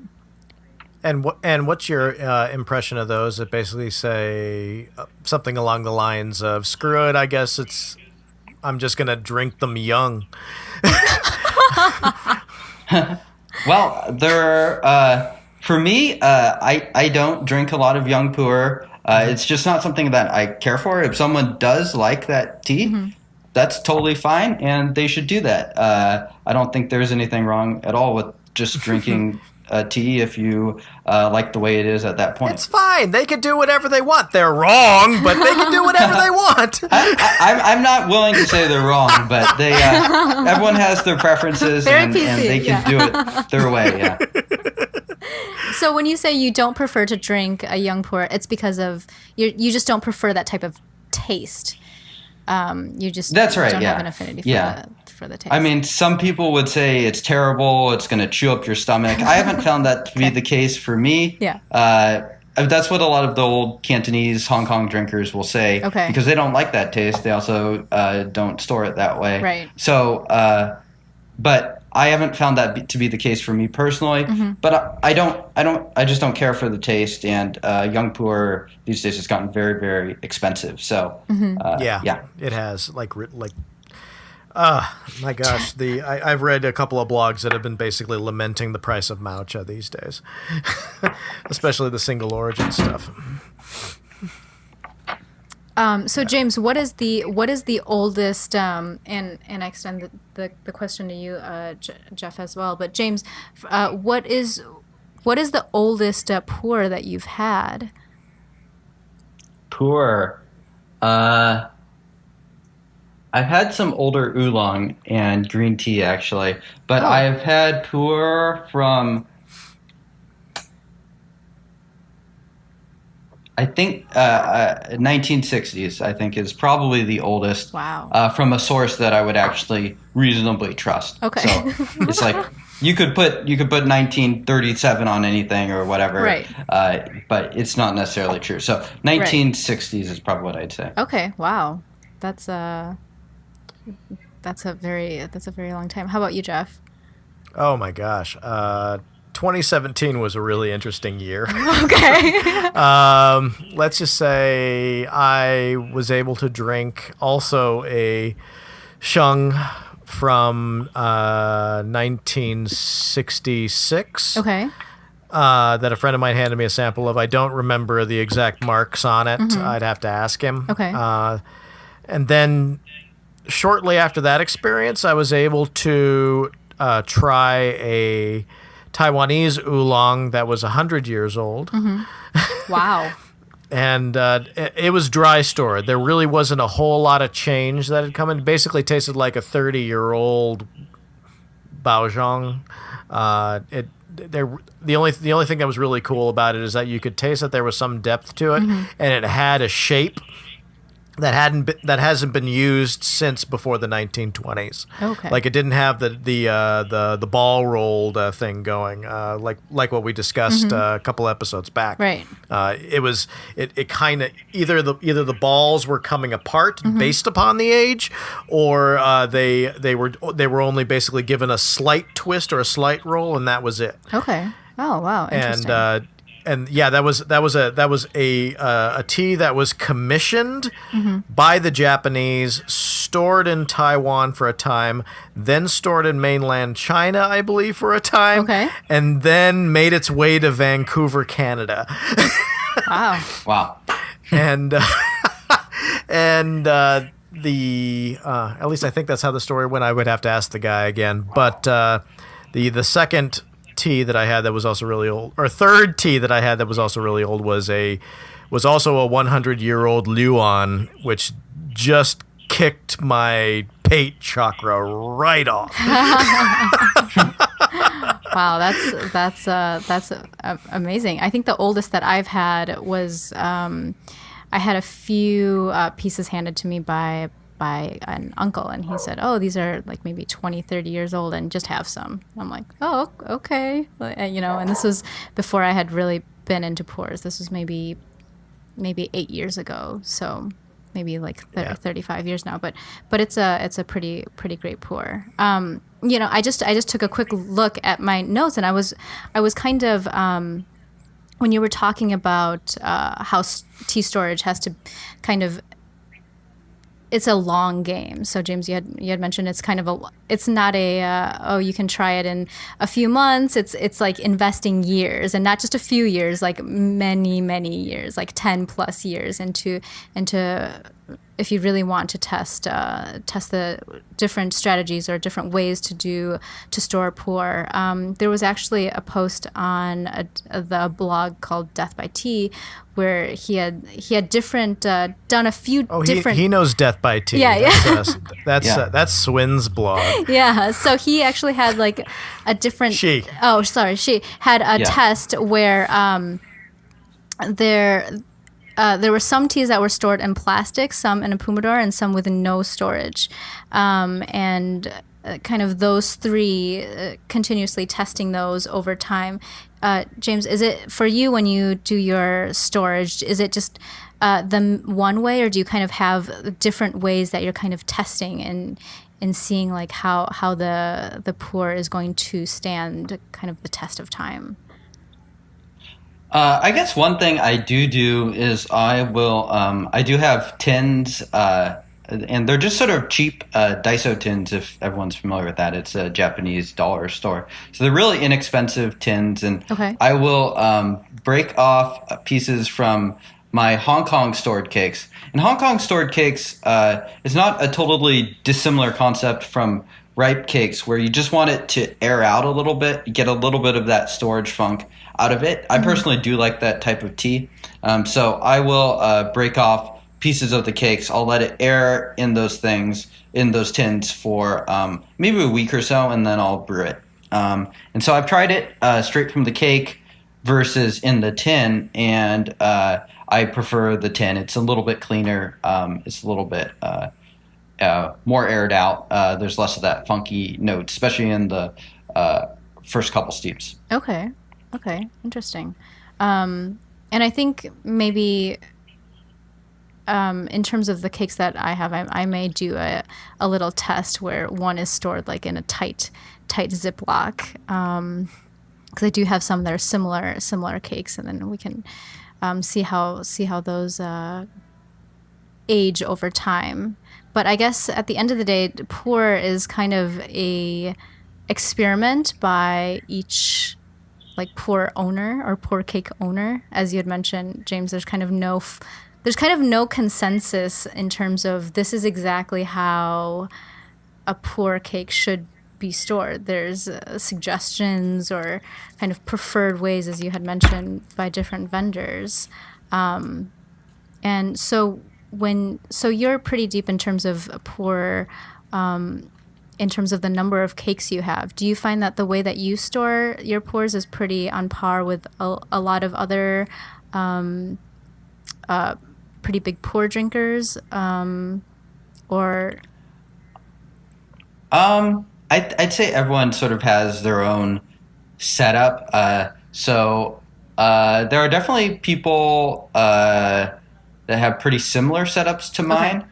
And what's your impression of those that basically say something along the lines of, screw it, I guess I'm just going to drink them young? Well, for me, I don't drink a lot of young puerh. It's just not something that I care for. If someone does like that tea, that's totally fine, and they should do that. I don't think there's anything wrong at all with just drinking tea if you like the way it is at that point. It's fine. They can do whatever they want. They're wrong, but they can do whatever they want. I'm not willing to say they're wrong, but they everyone has their preferences, and they can do it their way. Yeah. So when you say you don't prefer to drink a young puerh, it's because of you just don't prefer that type of taste. You just don't have an affinity for the taste. I mean, some people would say it's terrible, it's going to chew up your stomach. I haven't found that to be the case for me. Yeah. That's what a lot of the old Cantonese Hong Kong drinkers will say, because they don't like that taste. They also don't store it that way. Right. So, but I haven't found that to be the case for me personally. But I just don't care for the taste. And young puerh these days has gotten very, very expensive. So it has my gosh, I've read a couple of blogs that have been basically lamenting the price of matcha these days, especially the single origin stuff. So James, what is the oldest? And I extend the question to you, Geoff, as well. But James, what is the oldest puerh that you've had? Puerh. I've had some older oolong and green tea, actually. But I've had puerh from, I think, 1960s, I think, is probably the oldest. Wow. From a source that I would actually reasonably trust. Okay. So it's like you could put 1937 on anything or whatever. Right. But it's not necessarily true. So 1960s is probably what I'd say. Okay. Wow. That's a very long time. How about you, Geoff? Oh my gosh. 2017 was a really interesting year. Okay. Let's just say I was able to drink also a sheng from 1966. Okay. That a friend of mine handed me a sample of. I don't remember the exact marks on it. I'd have to ask him. Okay. And then shortly after that experience, I was able to try a Taiwanese oolong that was 100 years old. Wow. And it was dry stored. There really wasn't a whole lot of change that had come in. It basically tasted like a 30-year-old Baozhong. The only thing that was really cool about it is that you could taste that there was some depth to it, and it had a shape that hasn't been used since before the 1920s. Okay. Like it didn't have the ball rolled thing going, like what we discussed a couple episodes back. Right. It kind of either the balls were coming apart based upon the age, or they were only basically given a slight twist or a slight roll, and that was it. Okay. Oh wow. Interesting. And yeah, that was a tea that was commissioned by the Japanese, stored in Taiwan for a time, then stored in mainland China, I believe, for a time, Okay. and then made its way to Vancouver, Canada. Wow. Wow. And at least I think that's how the story went. I would have to ask the guy again, but the second tea that I had that was also really old, or third tea that I had that was also really old, was also a 100-year-old Luan, which just kicked my pate chakra right off. Wow, that's amazing. I think the oldest that I've had was I had a few pieces handed to me by an uncle, and he said, oh, these are like maybe 20, 30 years old and just have some. I'm like, oh, okay. And this was before I had really been into puerhs. This was maybe 8 years ago. So maybe like 35 years now, but it's a pretty great puerh. I just took a quick look at my notes, and I was kind of, when you were talking about how tea storage has to kind of, it's a long game. So James, you had mentioned it's kind of it's not a you can try it in a few months. It's like investing years, and not just a few years, like many years, like 10 plus years into if you really want to test the different strategies or different ways to store puerh. There was actually a post on the blog called Death by Tea, where he had different done a few different. He knows Death by Tea. Yeah. That's Swin's blog. Yeah, so he actually had like a different. She had a test where there were some teas that were stored in plastic, some in a humidor, and some with no storage, and kind of those three, continuously testing those over time. James, is it for you when you do your storage? Is it just the one way, or do you kind of have different ways that you're kind of testing and seeing like how the puerh is going to stand kind of the test of time? I guess one thing I do is I do have tins, and they're just sort of cheap Daiso tins, if everyone's familiar with that. It's a Japanese dollar store. So they're really inexpensive tins, and I will break off pieces from my Hong Kong stored cakes. And Hong Kong stored cakes is not a totally dissimilar concept from ripe cakes, where you just want it to air out a little bit, get a little bit of that storage funk out of it. I personally do like that type of tea. So I will break off pieces of the cakes. I'll let it air in those tins for maybe a week or so, and then I'll brew it. And so I've tried it straight from the cake versus in the tin, and I prefer the tin. It's a little bit cleaner. It's a little bit more aired out. There's less of that funky note, especially in the first couple steeps. Okay, interesting. And I think maybe in terms of the cakes that I have, I may do a little test where one is stored like in a tight Ziploc, because I do have some that are similar cakes, and then we can see how those age over time. But I guess at the end of the day, puerh is kind of a experiment by each like puerh owner or puerh cake owner. As you had mentioned, James, there's kind of no consensus in terms of this is exactly how a puerh cake should be stored. There's suggestions or kind of preferred ways, as you had mentioned, by different vendors. And so you're pretty deep in terms of puerh, in terms of the number of cakes you have. Do you find that the way that you store your puerhs is pretty on par with a lot of other pretty big puerh drinkers, or? I'd say everyone sort of has their own setup. So there are definitely people that have pretty similar setups to mine,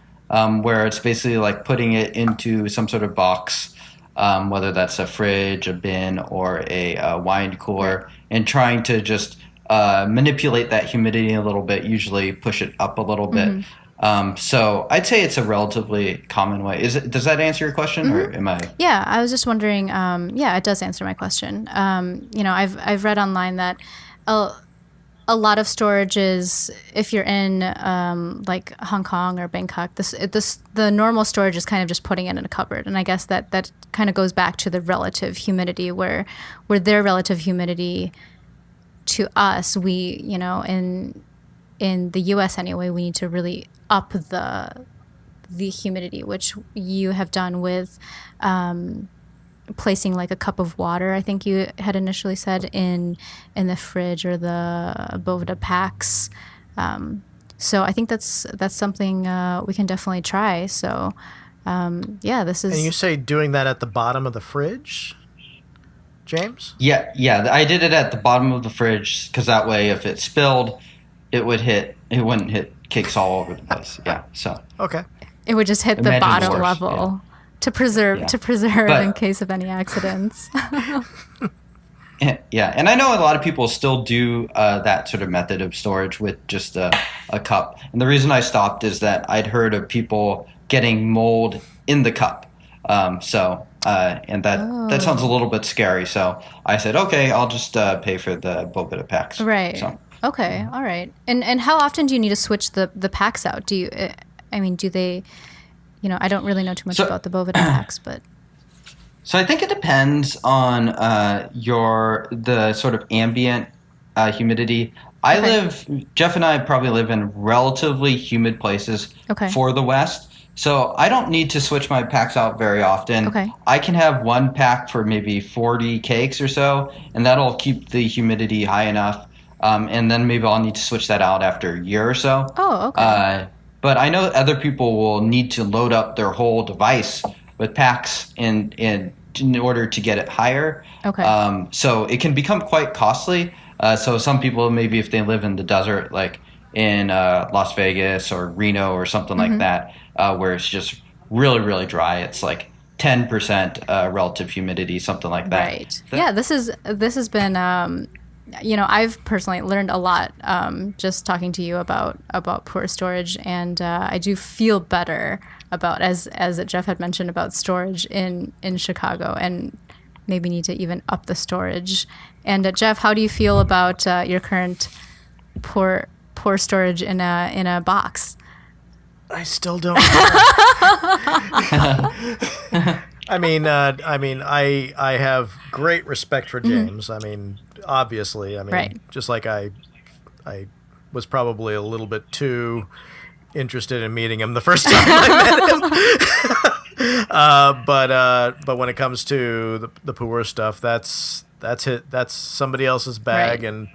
where it's basically like putting it into some sort of box, whether that's a fridge, a bin, or a wine cooler, and trying to just manipulate that humidity a little bit, usually push it up a little bit. So I'd say it's a relatively common way. Does that answer your question, or am I? Yeah, I was just wondering. Yeah, it does answer my question. I've read online that a lot of storages, if you're in like Hong Kong or Bangkok, the normal storage is kind of just putting it in a cupboard, and I guess that kind of goes back to the relative humidity, where their relative humidity to us, we in the U.S. anyway, we need to really up the humidity, which you have done with placing like a cup of water, I think you had initially said, in the fridge or the Boveda packs. So I think that's something we can definitely try. So this is. And you say doing that at the bottom of the fridge, James? Yeah. I did it at the bottom of the fridge because that way, if it spilled, it wouldn't hit cakes all over the place. Yeah. So. Okay. It would just hit the bottom level to preserve But, in case of any accidents. Yeah, and I know a lot of people still do that sort of method of storage with just a cup. And the reason I stopped is that I'd heard of people getting mold in the cup. And that sounds a little bit scary. So I said, okay, I'll just pay for the Boveda packs. Right. So. Okay. All right. And how often do you need to switch the packs out? Do they, I don't really know too much about the Boveda packs, but. So I think it depends on the sort of ambient humidity. Geoff and I probably live in relatively humid places for the West. So I don't need to switch my packs out very often. Okay. I can have one pack for maybe 40 cakes or so, and that'll keep the humidity high enough. And then maybe I'll need to switch that out after a year or so. Oh, okay. But I know other people will need to load up their whole device with packs in order to get it higher. Okay. So it can become quite costly. So some people, maybe if they live in the desert, like in Las Vegas or Reno or something like that, where it's just really, really dry, it's like 10% relative humidity, something like that. Right. This has been. I've personally learned a lot just talking to you about puerh storage, and I do feel better about, as Geoff had mentioned, about storage in Chicago, and maybe need to even up the storage. And Geoff, how do you feel about your current puerh storage in a box? I still don't know. I have great respect for James. Obviously, right. Just like I was probably a little bit too interested in meeting him the first time I met him. But when it comes to the puerh stuff, that's somebody else's bag, right. And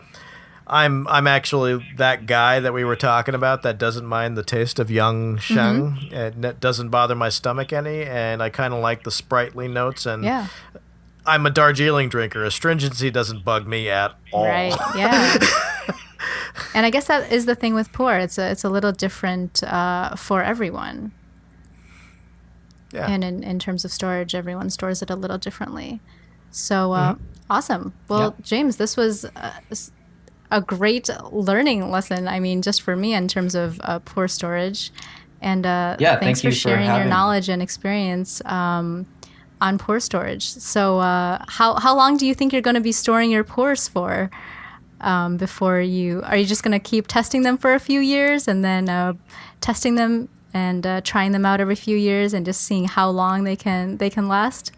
I'm actually that guy that we were talking about that doesn't mind the taste of young sheng, and that doesn't bother my stomach any, and I kind of like the sprightly notes, and I'm a Darjeeling drinker. Astringency doesn't bug me at all. Right. Yeah. And I guess that is the thing with puerh. It's a little different for everyone. Yeah. And in terms of storage, everyone stores it a little differently. So awesome. Well, James, this was a great learning lesson. Just for me in terms of puerh storage. And thanks for sharing your knowledge and experience on puerh storage. So how long do you think you're going to be storing your puerhs for? Are you just going to keep testing them for a few years and then testing them and trying them out every few years and just seeing how long they can last?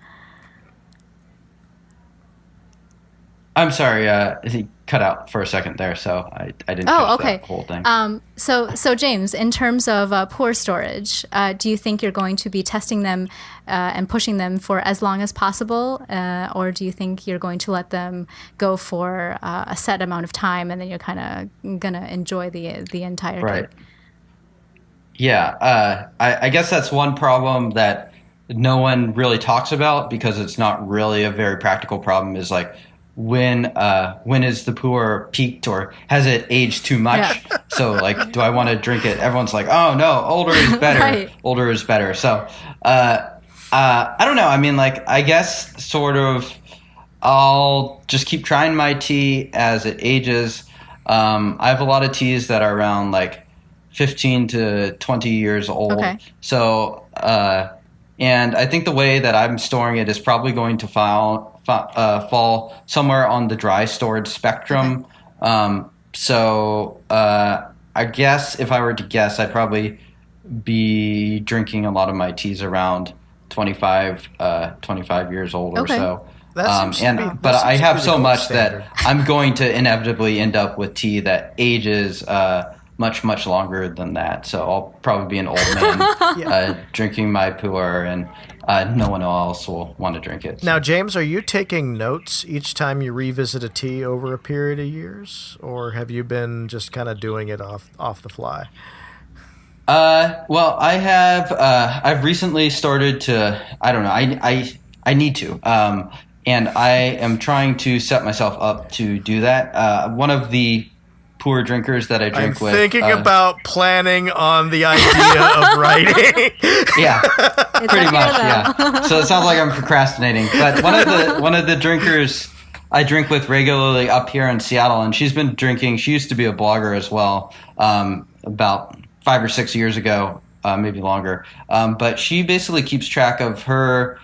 I'm sorry, he cut out for a second there, so I didn't catch that whole thing. So James, in terms of puerh storage, do you think you're going to be testing them and pushing them for as long as possible, or do you think you're going to let them go for a set amount of time and then you're kind of gonna enjoy the entire Right. cake? Yeah, I guess that's one problem that no one really talks about because it's not really a very practical problem. Is like when is the puerh peaked or has it aged too much? Yeah. So like, do I want to drink it? Everyone's like, oh no, older is better. Right. Older is better. So I don't know. I mean, like, I guess sort of I'll just keep trying my tea as it ages. I have a lot of teas that are around like 15 to 20 years old. Okay. So, and I think the way that I'm storing it is probably going to fall somewhere on the dry storage spectrum. Okay. So, I guess if I were to guess, I'd probably be drinking a lot of my teas around 25 years old Okay. or so. That seems to be- But that I seems to have be the so gold much standard. that I'm going to inevitably end up with tea that ages much longer than that. So I'll probably be an old man drinking my puerh, and no one else will want to drink it. Now, James, are you taking notes each time you revisit a tea over a period of years, or have you been just kind of doing it off the fly? Well, I have. I've recently started to. I don't know. I need to. And I am trying to set myself up to do that. One of the poor drinkers that I I'm drink with. thinking about planning on the idea of writing. Yeah, It's pretty up here, much. though. Yeah. So it sounds like I'm procrastinating. But one of the drinkers I drink with regularly up here in Seattle, and she's been drinking. She used to be a blogger as well. About 5 or 6 years ago, maybe longer. But she basically keeps track of her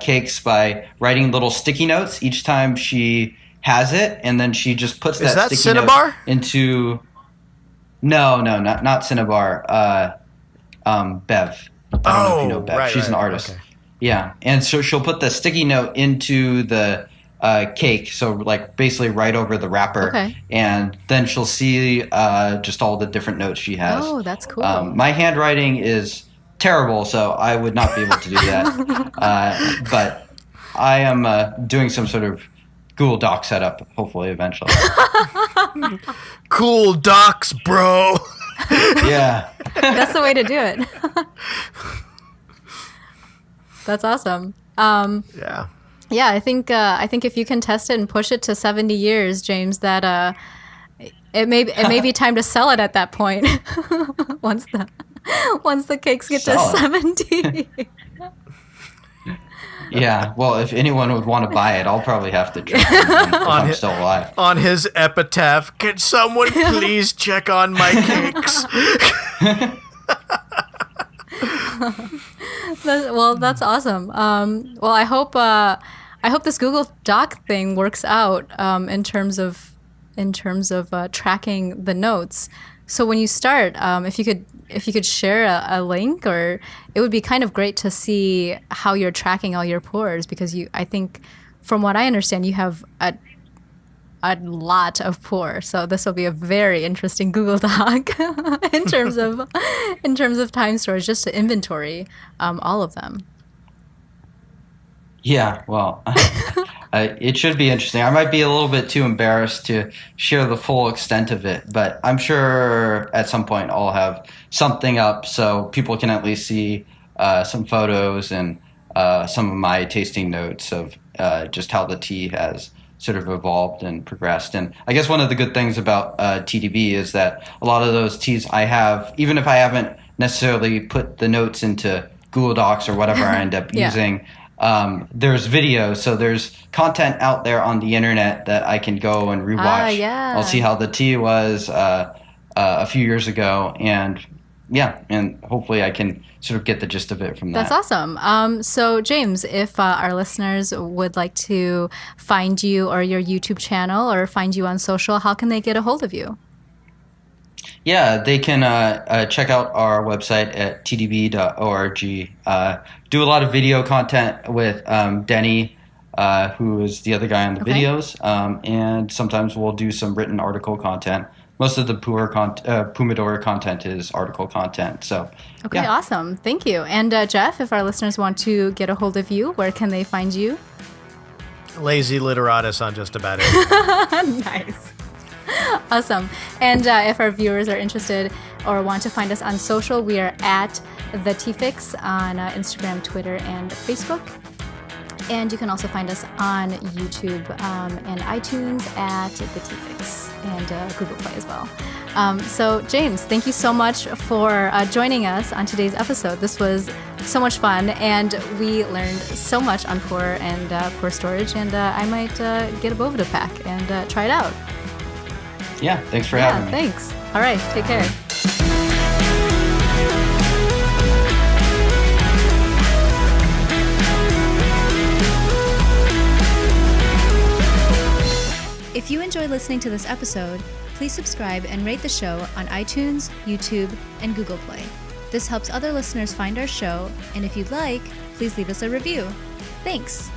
cakes by writing little sticky notes each time she has it, and then she just puts Is that sticky Cinnabar? note into. No, not Cinnabar. Bev. I don't know if you know Bev. right, She's an right, artist. okay. Yeah, and so she'll put the sticky note into the cake, so like basically right over the wrapper, Okay. and then she'll see just all the different notes she has. Oh, that's cool. My handwriting is terrible, so I would not be able to do that. But I am doing some sort of Google Doc setup, hopefully, eventually. Cool docs, bro. Yeah. That's the way to do it. That's awesome. Yeah. Yeah, I think if you can test it and push it to 70 years, James, that it may be time to sell it at that point. once the cakes get Sell to it. 70. Yeah. Well, if anyone would want to buy it, I'll probably have to drink it if I'm still alive. On his epitaph, can someone please check on my cakes? Well, that's awesome. Well, I hope this Google Doc thing works out in terms of tracking the notes. So when you start, if you could share a link, or it would be kind of great to see how you're tracking all your puerhs, because I think from what I understand, you have a lot of puerh. So this will be a very interesting Google Doc in terms of time storage, just to inventory all of them. Yeah, well, it should be interesting. I might be a little bit too embarrassed to share the full extent of it, but I'm sure at some point I'll have something up so people can at least see some photos and some of my tasting notes of just how the tea has sort of evolved and progressed. And I guess one of the good things about TeaDB is that a lot of those teas I have, even if I haven't necessarily put the notes into Google Docs or whatever I end up Yeah. using, there's video, so there's content out there on the internet that I can go and rewatch. Yeah. I'll see how the tea was a few years ago, and hopefully I can sort of get the gist of it from that. That's awesome. So, James, if our listeners would like to find you or your YouTube channel or find you on social, how can they get a hold of you? Yeah, they can check out our website at tdb.org. Do a lot of video content with Denny who is the other guy on the videos. And sometimes we'll do some written article content. Most of the Humidor content is article content. So, okay, awesome. Thank you. And Geoff, if our listeners want to get a hold of you, where can they find you? Lazy literatus on just about everything. Nice. Awesome. And if our viewers are interested or want to find us on social, we are at The T-Fix on Instagram, Twitter, and Facebook. And you can also find us on YouTube and iTunes at The T-Fix and Google Play as well. So, James, thank you so much for joining us on today's episode. This was so much fun, and we learned so much on puerh and puerh storage, and I might get a Bovida pack and try it out. Yeah, thanks for having me. Thanks. All right, take care. If you enjoyed listening to this episode, please subscribe and rate the show on iTunes, YouTube, and Google Play. This helps other listeners find our show, and if you'd like, please leave us a review. Thanks!